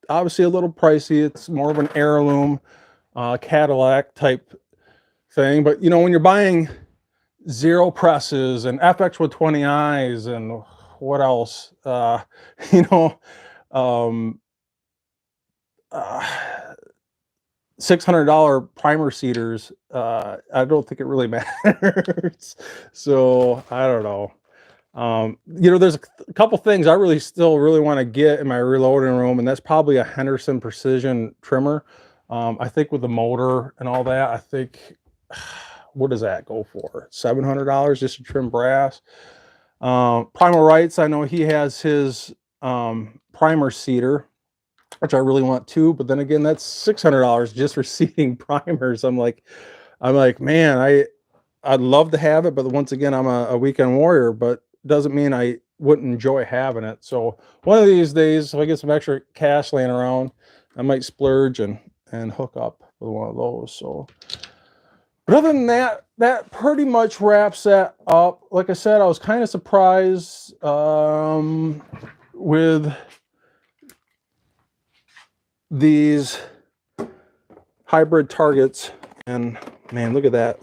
Speaker 1: obviously a little pricey. It's more of an heirloom Cadillac type thing. But you know, when you're buying zero presses and FX120Is and what else, you know, $600 primer seaters, I don't think it really matters. So I don't know. You know, there's a couple things I still really want to get in my reloading room, and that's probably a Henderson Precision trimmer. I think with the motor and all that, I think, what does that go for? $700 just to trim brass. Primal Rights, I know he has his primer seater, which I really want too, but then again, that's $600 just for seating primers. I'm like, man, I'd love to have it, but once again, I'm a weekend warrior, but doesn't mean I wouldn't enjoy having it. So one of these days, if I get some extra cash laying around, I might splurge and hook up with one of those. So, but other than that, that pretty much wraps that up. Like I said, I was kind of surprised with these hybrid targets, and man, look at that.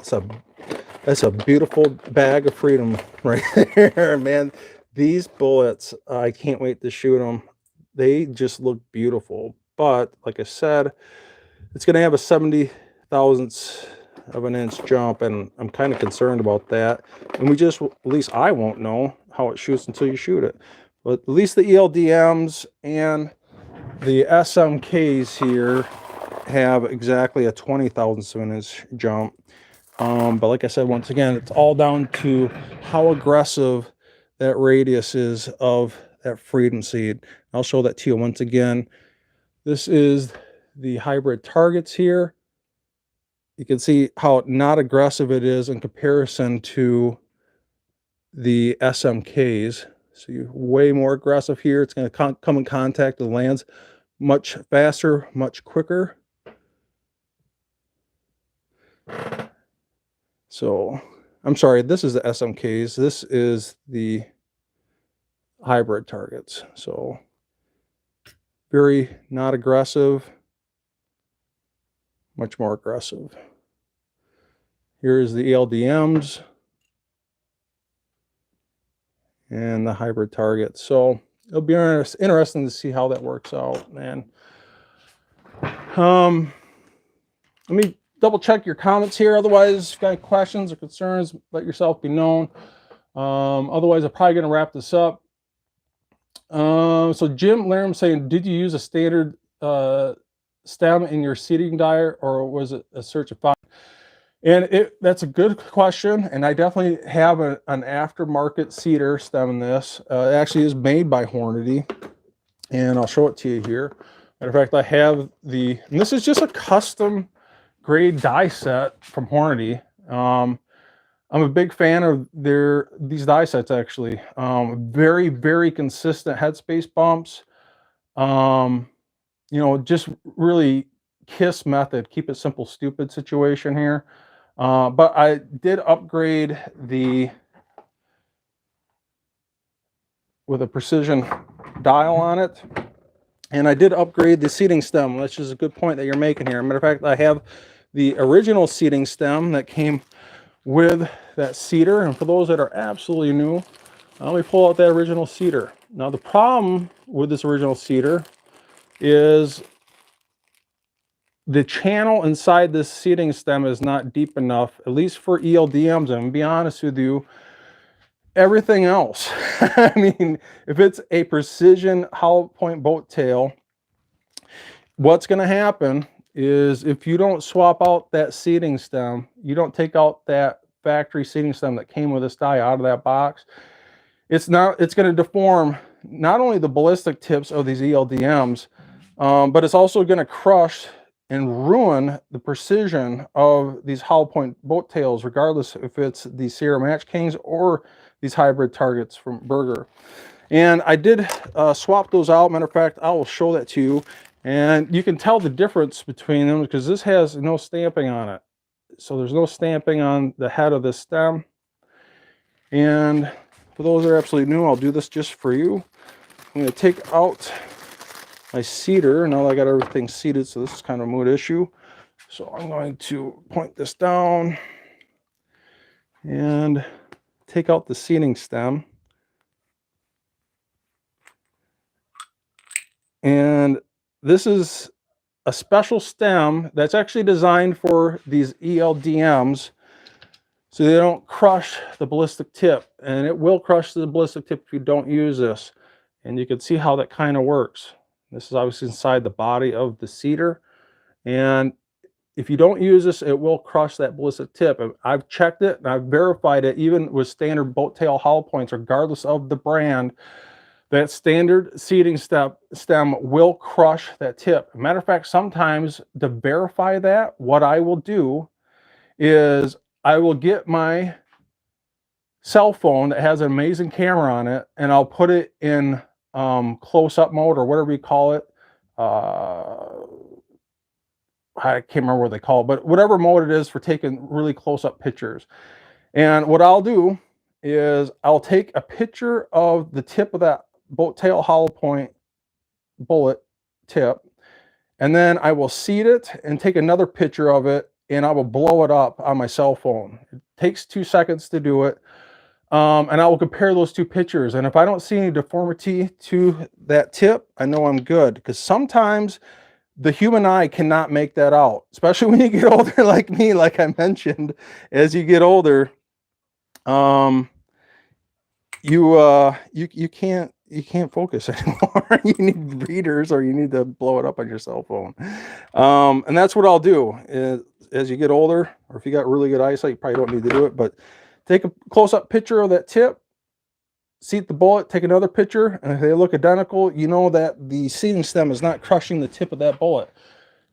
Speaker 1: That's a beautiful bag of freedom right there, man. These bullets, I can't wait to shoot them. They just look beautiful. But like I said, it's going to have a 70 thousandths of an inch jump, and I'm kind of concerned about that. And at least I won't know how it shoots until you shoot it. But at least the ELDMs and the SMKs here have exactly a 20 thousandths of an inch jump. But like I said, once again, it's all down to how aggressive that radius is of that freedom seed. I'll show that to you once again. This is the hybrid targets here. You can see how not aggressive it is in comparison to the SMKs. So you're way more aggressive here. It's going to come in contact with the lands much faster, much quicker. So, I'm sorry, this is the SMKs. This is the hybrid targets. So, very not aggressive, much more aggressive. Here's the ELDMs and the hybrid targets. So, it'll be interesting to see how that works out, man. Let me double check your comments here. Otherwise, if you've got any questions or concerns, let yourself be known. Otherwise, I'm probably going to wrap this up. So Jim Laram saying, did you use a standard stem in your seeding diet, or was it a search of fun? And that's a good question. And I definitely have an aftermarket cedar stem in this. It actually is made by Hornady, and I'll show it to you here. Matter of fact, I have and this is just a custom grade die set from Hornady. I'm a big fan of these die sets, actually. Very, very consistent headspace bumps. You know, just really KISS method, keep it simple, stupid situation here. But I did upgrade with a precision dial on it. And I did upgrade the seeding stem, which is a good point that you're making here. Matter of fact, I have the original seeding stem that came with that cedar. And for those that are absolutely new, let me pull out that original cedar. Now, the problem with this original cedar is the channel inside this seeding stem is not deep enough, at least for ELDMs. And to be honest with you, everything else, I mean, if it's a precision hollow point boat tail, what's going to happen is if you don't swap out that seeding stem, you don't take out that factory seeding stem that came with this die out of that box, it's going to deform not only the ballistic tips of these ELDMs, but it's also going to crush and ruin the precision of these hollow point boat tails, regardless if it's the Sierra Match Kings or these hybrid targets from Berger. And I did swap those out. Matter of fact, I will show that to you. And you can tell the difference between them because this has no stamping on it. So there's no stamping on the head of this stem. And for those that are absolutely new, I'll do this just for you. I'm going to take out my cedar. Now that I got everything seated, so this is kind of a mood issue. So I'm going to point this down and take out the seeding stem. And this is a special stem that's actually designed for these ELDMs so they don't crush the ballistic tip. And it will crush the ballistic tip if you don't use this. And you can see how that kind of works. This is obviously inside the body of the cedar. And if you don't use this, it will crush that ballistic tip. I've checked it and I've verified it, even with standard boat tail hollow points, regardless of the brand, that standard seeding stem will crush that tip. Matter of fact, sometimes to verify that, what I will do is I will get my cell phone that has an amazing camera on it, and I'll put it in close-up mode or whatever you call it. I can't remember what they call it, but whatever mode it is for taking really close-up pictures. And what I'll do is I'll take a picture of the tip of that boat tail hollow point bullet tip, and then I will seat it and take another picture of it, and I will blow it up on my cell phone. It takes 2 seconds to do it. And I will compare those two pictures. And if I don't see any deformity to that tip, I know I'm good. Because sometimes the human eye cannot make that out, especially when you get older like me, like I mentioned. As you get older, you can't focus anymore. You need readers, or you need to blow it up on your cell phone. And that's what I'll do as you get older, or if you got really good eyesight, you probably don't need to do it, but take a close-up picture of that tip, seat the bullet, take another picture, and if they look identical, you know that the seating stem is not crushing the tip of that bullet.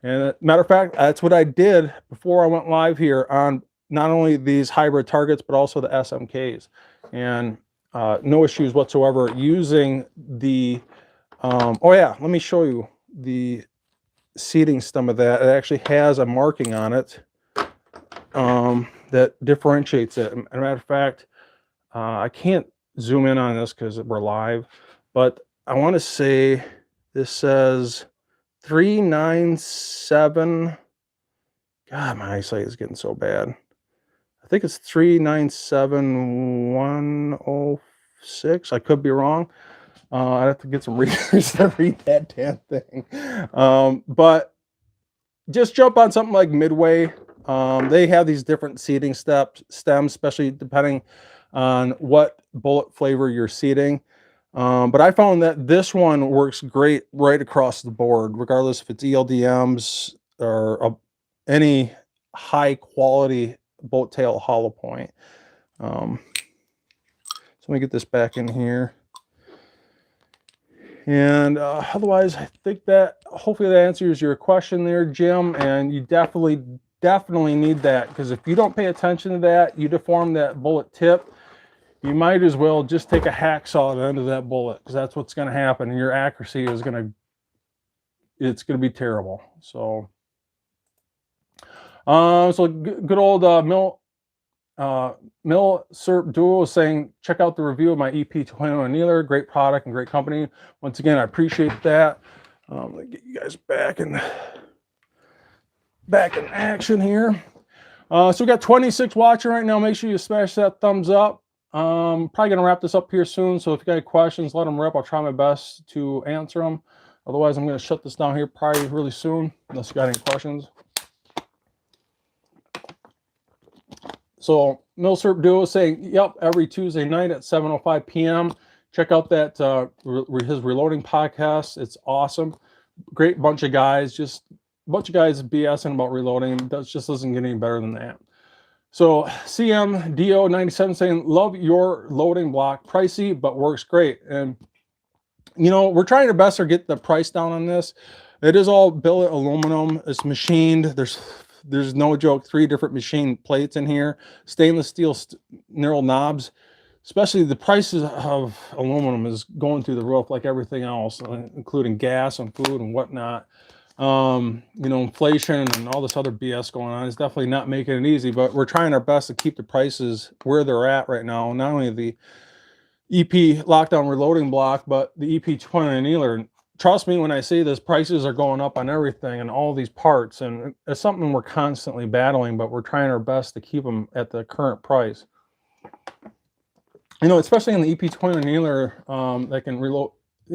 Speaker 1: And matter of fact, that's what I did before I went live here on not only these hybrid targets, but also the SMKs. And no issues whatsoever using the, oh yeah, let me show you the seating stem of that. It actually has a marking on it that differentiates it. As a matter of fact, I can't zoom in on this because we're live, but I want to say this says 397. God, my eyesight is getting so bad. I think it's 397106. I could be wrong. I'd have to get some readers to read that damn thing. But just jump on something like Midway. They have these different seating stems, especially depending on what bullet flavor you're seating. But I found that this one works great right across the board, regardless if it's ELDMs or any high quality boat tail hollow point. So let me get this back in here. And otherwise, I think that hopefully that answers your question there, Jim. And you definitely need that, because if you don't pay attention to that, you deform that bullet tip, you might as well just take a hacksaw at the end of that bullet, because that's what's going to happen, and your accuracy is going to be terrible. So good old Mill Serp Duo is saying, check out the review of my EP21 Annealer. Great product and great company. Once again, I appreciate that. Let me get you guys back in action here. So we got 26 watching right now. Make sure you smash that thumbs up. Probably gonna wrap this up here soon. So if you got any questions, let them rip. I'll try my best to answer them. Otherwise, I'm gonna shut this down here probably really soon, unless you got any questions. So Millsurp Duo saying, yep, every Tuesday night at 7:05 p.m. Check out that his reloading podcast. It's awesome. Great bunch of guys, just a bunch of guys BSing about reloading. That just doesn't get any better than that. So CMDO97 saying, love your loading block, pricey but works great. And you know, we're trying our best to get the price down on this. It is all billet aluminum. It's machined. There's no joke, 3 different machine plates in here, stainless steel knurled knobs. Especially the prices of aluminum is going through the roof, like everything else, including gas and food and whatnot. You know, inflation and all this other BS going on is definitely not making it easy, but we're trying our best to keep the prices where they're at right now. Not only the EP lockdown reloading block, but the EP20 annealer. Trust me when I say this, prices are going up on everything and all these parts, and it's something we're constantly battling, but we're trying our best to keep them at the current price. You know, especially in the EP20 annealer, that can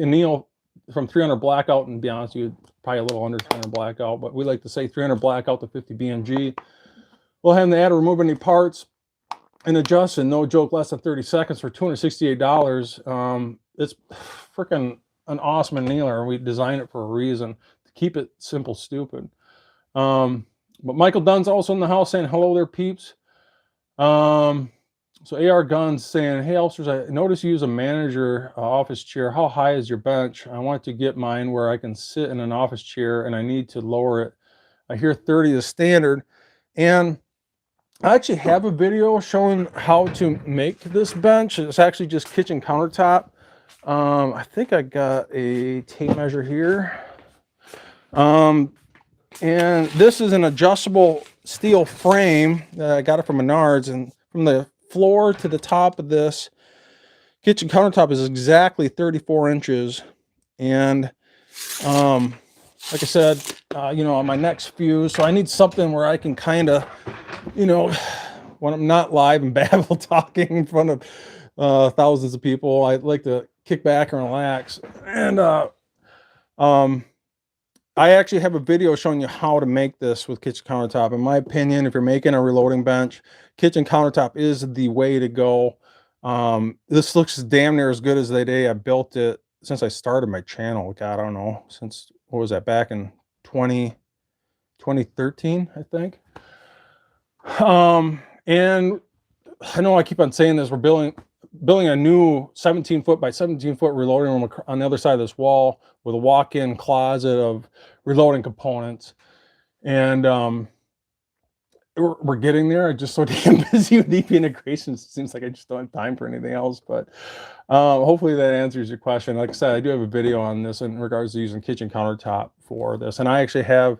Speaker 1: anneal from 300 blackout, and to be honest with you, probably a little under 300 blackout, but we like to say 300 blackout to 50 BMG. We'll have them add or remove any parts and adjust, and no joke, less than 30 seconds for $268. It's freaking an awesome annealer. We designed it for a reason, to keep it simple, stupid. But Michael Dunn's also in the house saying, hello there, peeps. So AR Guns saying, hey, Elfsters, I noticed you use a manager office chair. How high is your bench? I want to get mine where I can sit in an office chair, and I need to lower it. I hear 30 is standard. And I actually have a video showing how to make this bench. It's actually just kitchen countertop. I think I got a tape measure here. And this is an adjustable steel frame. I got it from Menards, and from the floor to the top of this kitchen countertop is exactly 34 inches. And like I said, you know, on my next few, so I need something where I can kind of, you know, when I'm not live and babble talking in front of thousands of people, I like to kick back and relax. And I actually have a video showing you how to make this with kitchen countertop. In my opinion, if you're making a reloading bench, kitchen countertop is the way to go. This looks damn near as good as the day I built it since I started my channel. God, I don't know, since, what was that, back in 2013, I think. And I know I keep on saying this, we're building a new 17-foot by 17-foot reloading room on the other side of this wall with a walk-in closet of reloading components. And we're getting there. I'm just so damn busy with EP integrations. It seems like I just don't have time for anything else. But hopefully that answers your question. Like I said, I do have a video on this in regards to using kitchen countertop for this. And I actually have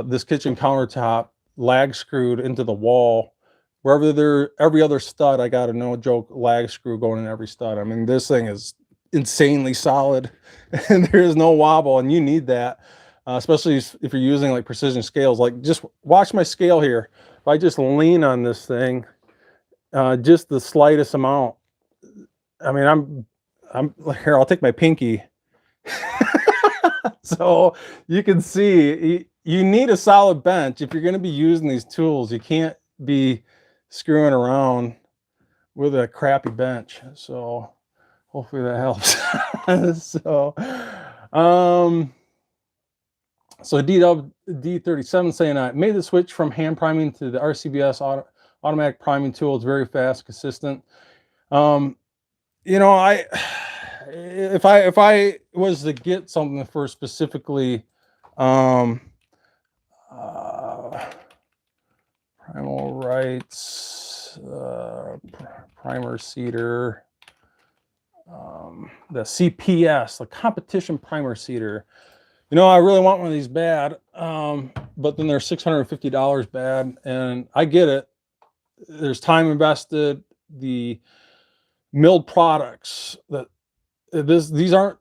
Speaker 1: this kitchen countertop lag screwed into the wall. Wherever every other stud, I got a no joke lag screw going in every stud. I mean, this thing is insanely solid and there is no wobble, and you need that, especially if you're using like precision scales. Like, just watch my scale here. If I just lean on this thing, just the slightest amount, I mean, I'm here, I'll take my pinky. So you can see, you need a solid bench. If you're going to be using these tools, you can't be screwing around with a crappy bench. So hopefully that helps. So D37 saying, I made the switch from hand priming to the RCBS automatic priming tool. It's very fast, consistent. You know, if I was to get something for specifically Primal Rights, primer cedar, the CPS, the competition primer cedar. You know, I really want one of these bad, but then they're $650 bad, and I get it. There's time invested. The milled products, that these aren't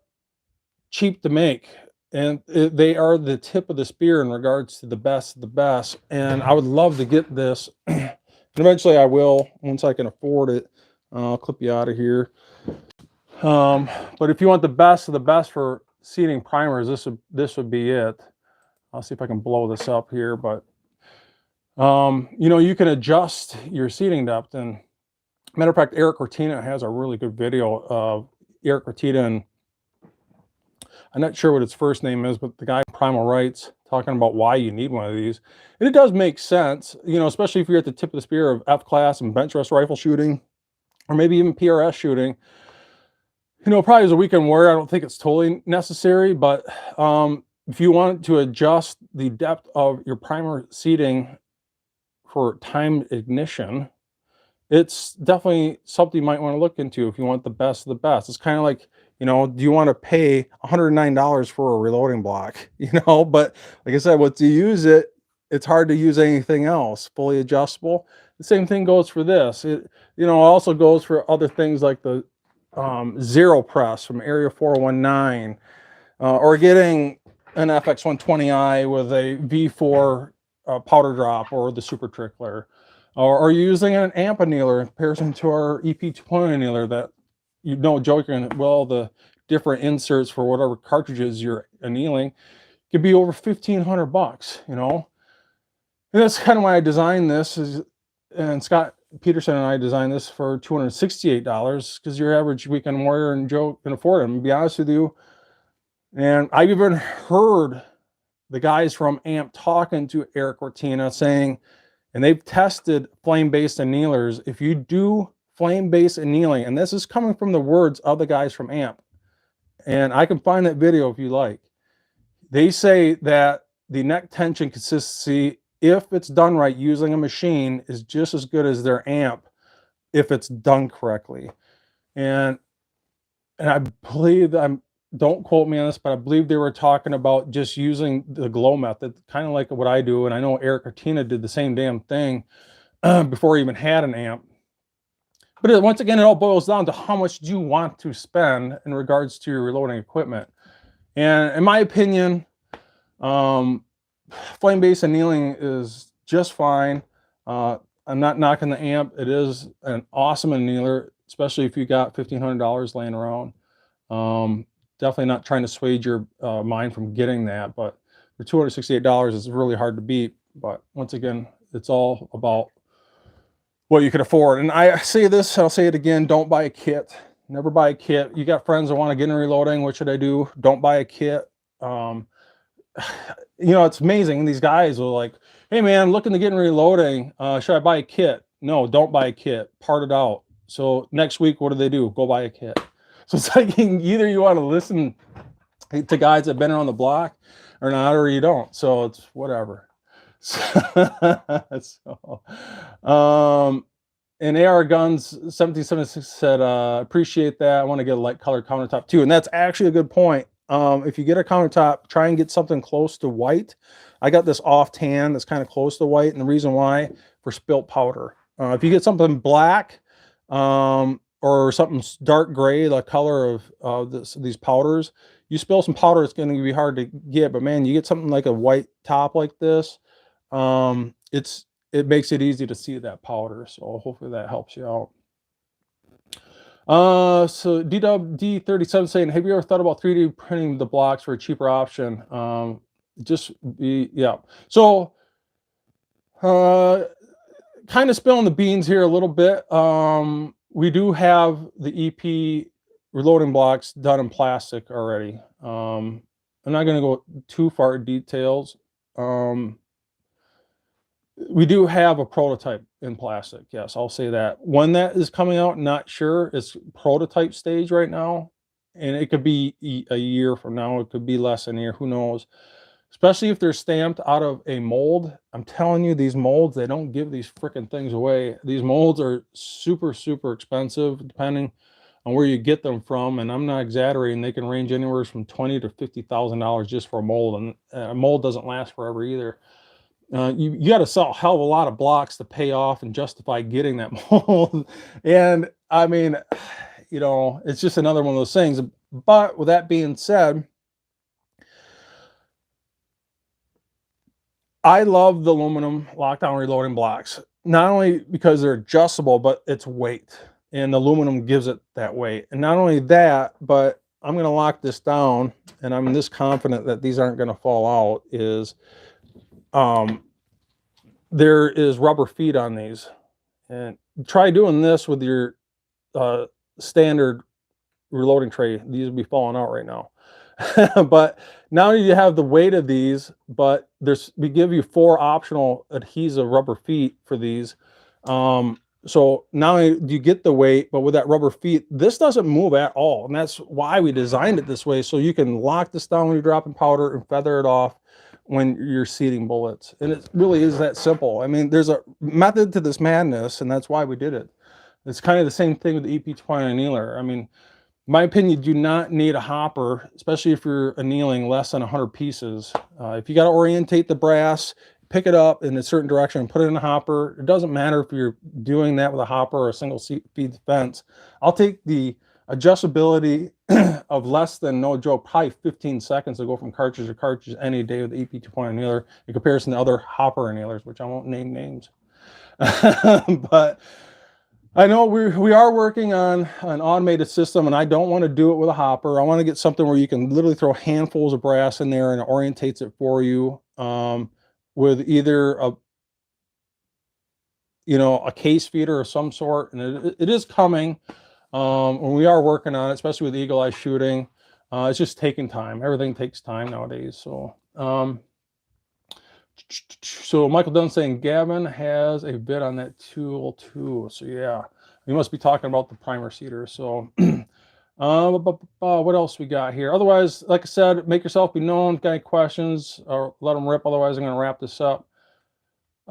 Speaker 1: cheap to make, and they are the tip of the spear in regards to the best of the best. And I would love to get this. And eventually I will, once I can afford it. I'll clip you out of here. But if you want the best of the best for seating primers, this would be it. I'll see if I can blow this up here, but you know, you can adjust your seating depth. And matter of fact, Eric Cortina has a really good video of Eric Cortina, and I'm not sure what its first name is, but the guy Primal Rights, talking about why you need one of these. And it does make sense, you know, especially if you're at the tip of the spear of F-class and bench rest rifle shooting, or maybe even PRS shooting. You know, probably as a weekend warrior, I don't think it's totally necessary, but if you want to adjust the depth of your primer seating for timed ignition, it's definitely something you might want to look into if you want the best of the best. It's kind of like, you know, do you want to pay $109 for a reloading block? You know, but like I said, once you use it, it's hard to use anything else. Fully adjustable. The same thing goes for this. It, you know, also goes for other things like the Zero Press from Area 419, or getting an FX120i with a V4 powder drop, or the Super Trickler, or using an amp annealer in comparison to our EP 2.0 annealer that, you know, joking, well, the different inserts for whatever cartridges you're annealing could be over $1,500, you know. And that's kind of why I designed this, and Scott Peterson and I designed this for $268, because your average weekend warrior and Joe can afford it. I'm gonna be honest with you. And I've even heard the guys from AMP talking to Eric Cortina saying, and they've tested flame-based annealers. If you do flame-based annealing, and this is coming from the words of the guys from AMP, and I can find that video if you like, they say that the neck tension consistency if it's done right using a machine, is just as good as their amp if it's done correctly. And I believe don't quote me on this, but I believe they were talking about just using the glow method, kind of like what I do. And I know Eric Artina did the same damn thing before he even had an amp. But once again, it all boils down to how much do you want to spend in regards to your reloading equipment. And in my opinion, flame-based annealing is just fine. I'm not knocking the amp. It is an awesome annealer, especially if you got $1,500 laying around. Definitely not trying to sway your mind from getting that, but for $268, it's really hard to beat. But once again, it's all about what you can afford. And I say this, I'll say it again, don't buy a kit. Never buy a kit. You got friends that want to get in reloading. What should I do? Don't buy a kit. You know, it's amazing. These guys are like, hey man, I'm looking to get in reloading. Should I buy a kit? No, don't buy a kit. Part it out. So next week, what do? Go buy a kit. So it's like either you want to listen to guys that have been around the block or not, or you don't. So it's whatever. So, and AR Guns 1776 said, appreciate that. I want to get a light color countertop too. And that's actually a good point. If you get a countertop, try and get something close to white. I got this off tan that's kind of close to white. And the reason why, for spilt powder. If you get something black, or something dark gray, the color of these powders, you spill some powder, it's going to be hard to get. But man, you get something like a white top like this, it makes it easy to see that powder. So hopefully that helps you out. So DW-D37 saying, have you ever thought about 3D printing the blocks for a cheaper option? Yeah. So, kind of spilling the beans here a little bit. We do have the EP reloading blocks done in plastic already. I'm not going to go too far in details. We do have a prototype in plastic. Yes, I'll say that. When that is coming out, not sure. It's prototype stage right now. And it could be a year from now. It could be less than a year. Who knows? Especially if they're stamped out of a mold. I'm telling you, these molds, they don't give these freaking things away. These molds are super, super expensive, depending on where you get them from. And I'm not exaggerating. They can range anywhere from $20,000 to $50,000 just for a mold. And a mold doesn't last forever either. You got to sell a hell of a lot of blocks to pay off and justify getting that mold. And I mean, you know, it's just another one of those things. But with that being said, I love the aluminum lockdown reloading blocks, not only because they're adjustable, but it's weight, and the aluminum gives it that weight. And not only that, but I'm going to lock this down, and I'm this confident that these aren't going to fall out, is there is rubber feet on these. And try doing this with your standard reloading tray. These will be falling out right now. But not only do you have the weight of these, but we give you 4 optional adhesive rubber feet for these. So not only do you get the weight, but with that rubber feet, this doesn't move at all. And that's why we designed it this way. So you can lock this down when you're dropping powder and feather it off when you're seating bullets. And it really is that simple. I mean, there's a method to this madness, and that's why we did it. It's kind of the same thing with the EP20 annealer. I mean, in my opinion, you do not need a hopper, especially if you're annealing less than 100 pieces. If you got to orientate the brass, pick it up in a certain direction and put it in a hopper. It doesn't matter if you're doing that with a hopper or a single feed fence. I'll take the adjustability of less than, no joke, probably 15 seconds to go from cartridge to cartridge any day with the EP2.0 annealer in comparison to other hopper annealers, which I won't name names. But I know we are working on an automated system, and I don't want to do it with a hopper. I want to get something where you can literally throw handfuls of brass in there and it orientates it for you, with either a case feeder of some sort. And it is coming, and we are working on it, especially with eagle eye shooting. It's just taking time. Everything takes time nowadays. So Michael Dunn saying Gavin has a bid on that tool too. So yeah, we must be talking about the primer seeder. So what else we got here? Otherwise, like I said, make yourself be known. Got any questions, or let them rip. Otherwise, I'm going to wrap this up.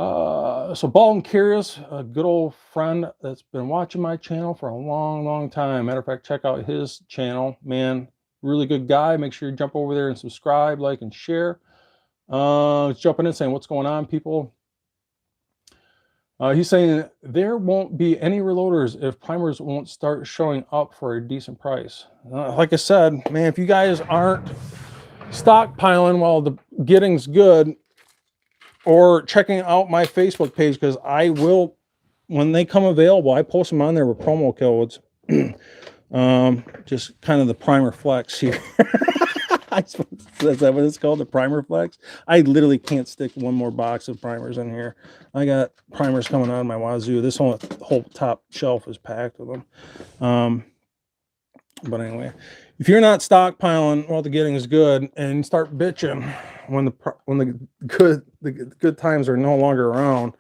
Speaker 1: So Bald and Curious, a good old friend that's been watching my channel for a long, long time. Matter of fact, check out his channel, man. Really good guy. Make sure you jump over there and subscribe, like, and share. Jumping in saying, what's going on, people? He's saying there won't be any reloaders if primers won't start showing up for a decent price. Like I said, man, if you guys aren't stockpiling while the getting's good, or checking out my Facebook page, because I will, when they come available, I post them on there with promo codes. Just kind of the primer flex here. Is that what it's called? The primer flex? I literally can't stick one more box of primers in here. I got primers coming out of my wazoo. This whole top shelf is packed with them. But anyway, if you're not stockpiling while the getting is good, and start bitching when the good times are no longer around,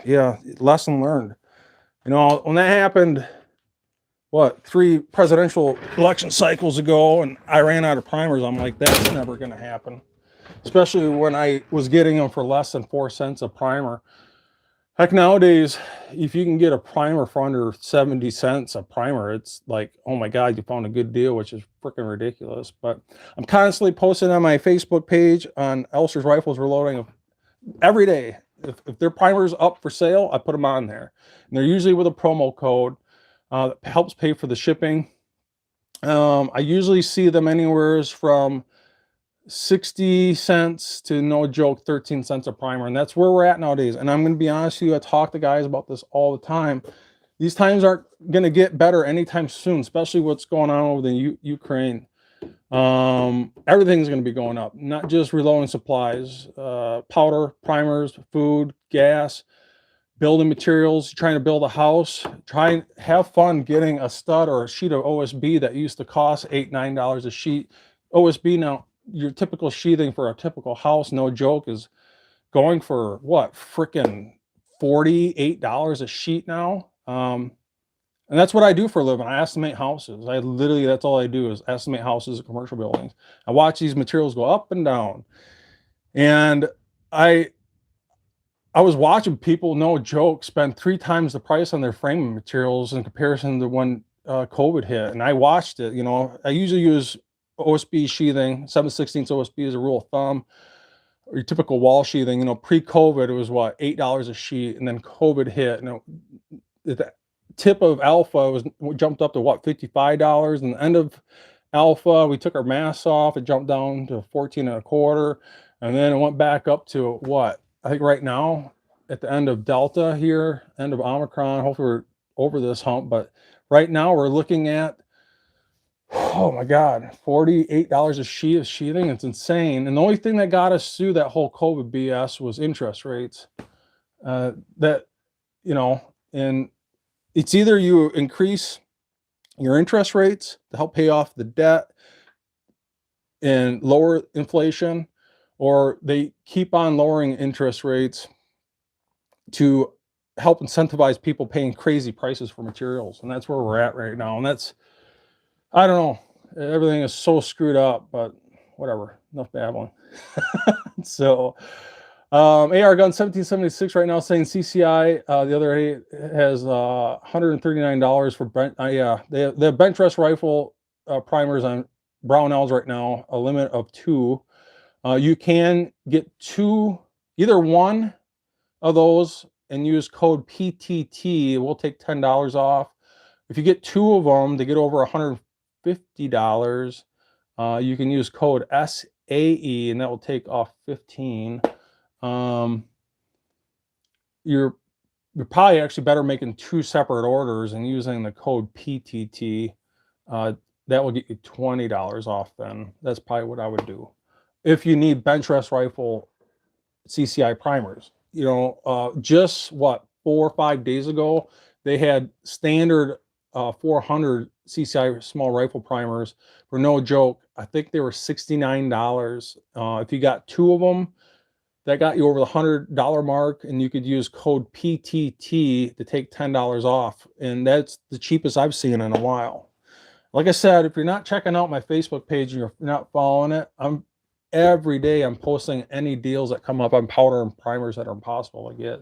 Speaker 1: yeah, lesson learned. You know, when that happened, what, 3 presidential election cycles ago, and I ran out of primers, I'm like, that's never going to happen. Especially when I was getting them for less than 4 cents a primer. Heck, nowadays, if you can get a primer for under 70 cents a primer, it's like, oh my God, you found a good deal, which is freaking ridiculous. But I'm constantly posting on my Facebook page on Elfster's Rifles Reloading every day. If their primer's up for sale, I put them on there. And they're usually with a promo code that helps pay for the shipping. I usually see them anywhere from 60 cents to, no joke, 13 cents a primer, and that's where we're at nowadays. And I'm going to be honest with you, I talk to guys about this all the time. These times aren't going to get better anytime soon, especially what's going on over the Ukraine. Everything's going to be going up, not just reloading supplies, powder, primers, food, gas, building materials. Trying to build a house, try and have fun getting a stud or a sheet of OSB that used to cost $8-9 a sheet. OSB now, your typical sheathing for a typical house, no joke, is going for what, freaking $48 a sheet now. And that's what I do for a living. I estimate houses. I literally, that's all I do, is estimate houses and commercial buildings. I watch these materials go up and down. And I was watching people, no joke, spend 3 times the price on their framing materials in comparison to when COVID hit. And I watched it. You know, I usually use OSB sheathing, 7/16 OSB is a rule of thumb, or your typical wall sheathing. You know, pre-COVID, it was what, $8 a sheet, and then COVID hit, and the tip of alpha jumped up to what, $55, and the end of alpha, we took our masks off, it jumped down to 14 and a quarter, and then it went back up to what, I think right now at the end of Delta here, end of Omicron, hopefully we're over this hump, but right now we're looking at, oh my God, $48 a sheet of sheathing. It's insane. And the only thing that got us through that whole COVID BS was interest rates. That, you know, and it's either you increase your interest rates to help pay off the debt and lower inflation, or they keep on lowering interest rates to help incentivize people paying crazy prices for materials. And that's where we're at right now. And that's, I don't know, everything is so screwed up, but whatever, enough babbling. So AR gun 1776 right now, saying CCI the other day has $139 for bench. Yeah, they have bench rest rifle primers on Brownells right now, a limit of 2. You can get 2, either one of those, and use code PTT. We'll take $10 off. If you get 2 of them, they get over $150. You can use code SAE, and that will take off 15. You're probably actually better making 2 separate orders and using the code PTT. That will get you $20 off then. That's probably what I would do. If you need bench rest rifle CCI primers, you know, just what, 4 or 5 days ago, they had standard 400 CCI small rifle primers for, no joke, I think they were $69. If you got 2 of them, that got you over the $100 mark, and you could use code PTT to take $10 off. And that's the cheapest I've seen in a while. Like I said, if you're not checking out my Facebook page and you're not following it, I'm every day I'm posting any deals that come up on powder and primers that are impossible to get.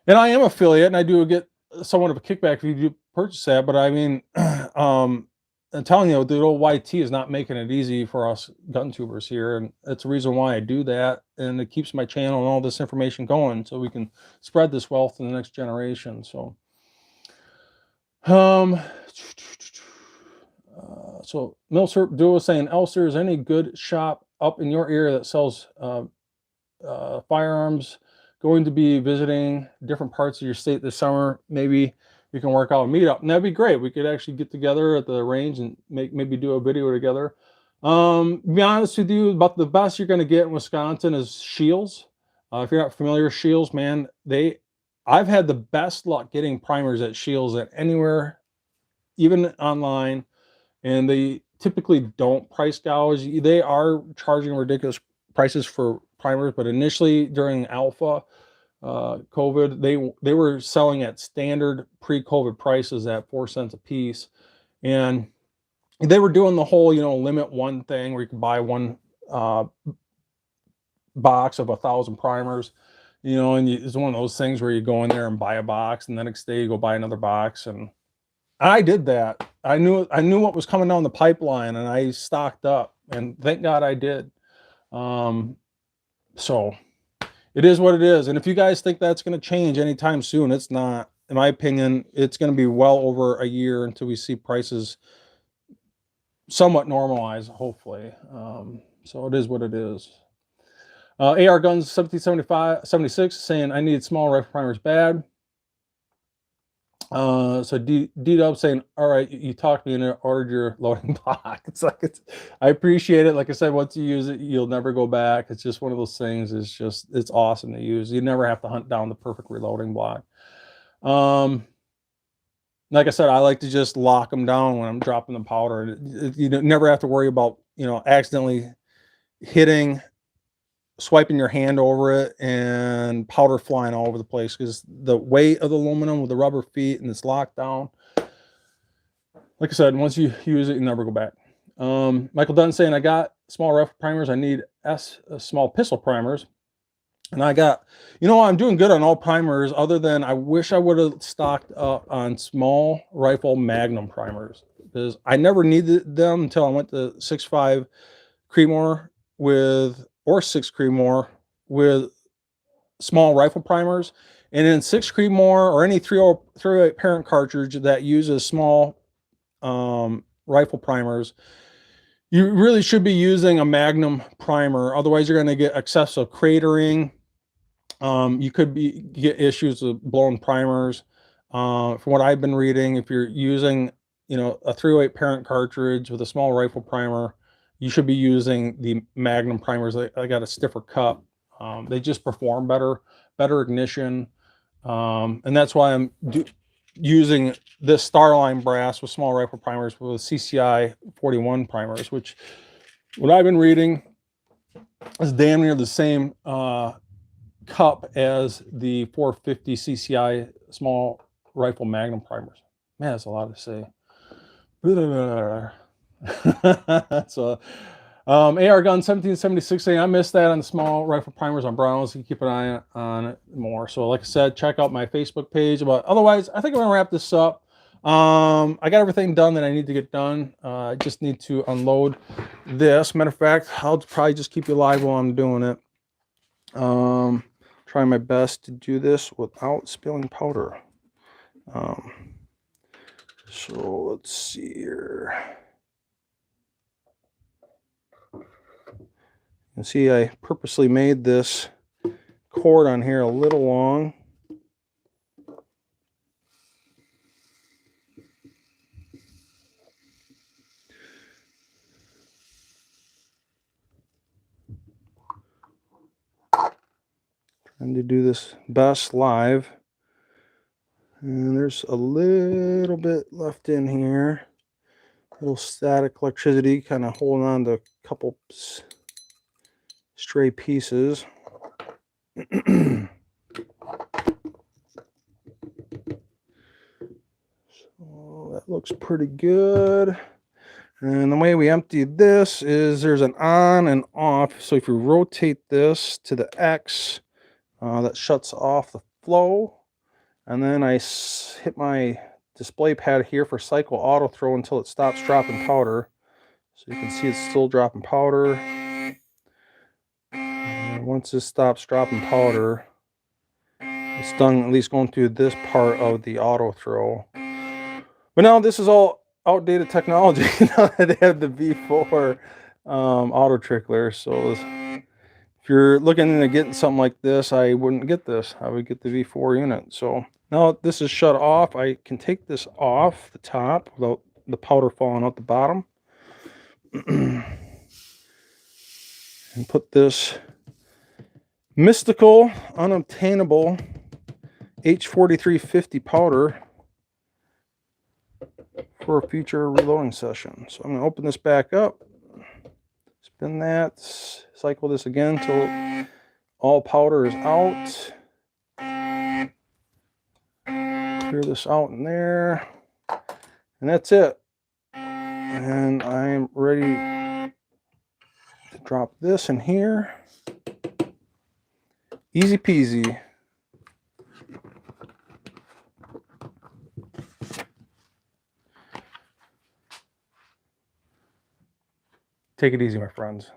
Speaker 1: And I am affiliate, and I do get somewhat of a kickback if you do purchase that. But I mean, I'm telling you, the old YT is not making it easy for us gun tubers here, and that's the reason why I do that. And it keeps my channel and all this information going, so we can spread this wealth to the next generation. So, so Milsurp Duo is saying, Elfster, is any good shop up in your area that sells firearms? Going to be visiting different parts of your state this summer. Maybe we can work out a meetup, and that'd be great. We could actually get together at the range and maybe do a video together. To be honest with you, about the best you're going to get in Wisconsin is Shields. If you're not familiar with Shields, man, I've had the best luck getting primers at Shields at anywhere, even online, and they typically don't price gouge. They are charging ridiculous prices for primers, but initially during alpha COVID, they were selling at standard pre-COVID prices at 4 cents a piece, and they were doing the whole, you know, limit one thing where you can buy one box of 1,000 primers, you know, and it's one of those things where you go in there and buy a box, and the next day you go buy another box. And I did that. I knew what was coming down the pipeline, and I stocked up, and thank God I did. So it is what it is. And if you guys think that's going to change anytime soon, it's not. In my opinion, it's going to be well over a year until we see prices somewhat normalize, hopefully. So it is what it is. AR Guns 76 saying, I need small rifle primers bad. So D-Dub saying, all right, you talked me and ordered your loading block. I appreciate it. Like I said, once you use it, you'll never go back. It's just one of those things. It's awesome to use. You never have to hunt down the perfect reloading block. Like I said, I like to just lock them down when I'm dropping the powder. You never have to worry about, you know, accidentally swiping your hand over it and powder flying all over the place, because the weight of the aluminum with the rubber feet and it's locked down. Like I said, once you use it, you never go back. Michael Dunn saying, I got small rifle primers. I need small pistol primers. And I got, you know, I'm doing good on all primers, other than I wish I would have stocked up on small rifle magnum primers, because I never needed them until I went to 6.5 Creedmoor or 6 Creedmoor with small rifle primers. And in 6 Creedmoor or any 308 parent cartridge that uses small rifle primers, you really should be using a magnum primer. Otherwise, you're going to get excessive cratering. You could get issues with blown primers. From what I've been reading, if you're using, you know, a 308 parent cartridge with a small rifle primer, you should be using the magnum primers. I got a stiffer cup. They just perform better ignition. And that's why I'm using this Starline brass with small rifle primers with CCI 41 primers, which what I've been reading is damn near the same cup as the 450 CCI small rifle magnum primers. Man, that's a lot to say. So AR Gun 1776 saying, I missed that on the small rifle primers on Browns. You keep an eye on it more. So like I said, check out my Facebook page. But otherwise, I think I'm gonna wrap this up. I got everything done that I need to get done. I just need to unload this. Matter of fact, I'll probably just keep you live while I'm doing it. Trying my best to do this without spilling powder. So let's see here. You can see I purposely made this cord on here a little long. Trying to do this best live. And there's a little bit left in here. A little static electricity kind of holding on to a couple stray pieces. So that looks pretty good. And the way we empty this is there's an on and off. So if you rotate this to the X, that shuts off the flow. And then I hit my display pad here for cycle auto throw until it stops dropping powder. So you can see it's still dropping powder. And once this stops dropping powder, it's done at least going through this part of the auto throw. But now this is all outdated technology. Now that they have the V4 auto trickler. So if you're looking into getting something like this, I wouldn't get this. I would get the V4 unit. So now this is shut off. I can take this off the top without the powder falling out the bottom. And put this mystical, unobtainable H4350 powder for a future reloading session. So I'm going to open this back up, spin that, cycle this again until all powder is out. Clear this out in there, and that's it. And I'm ready to drop this in here. Easy peasy. Take it easy, my friends.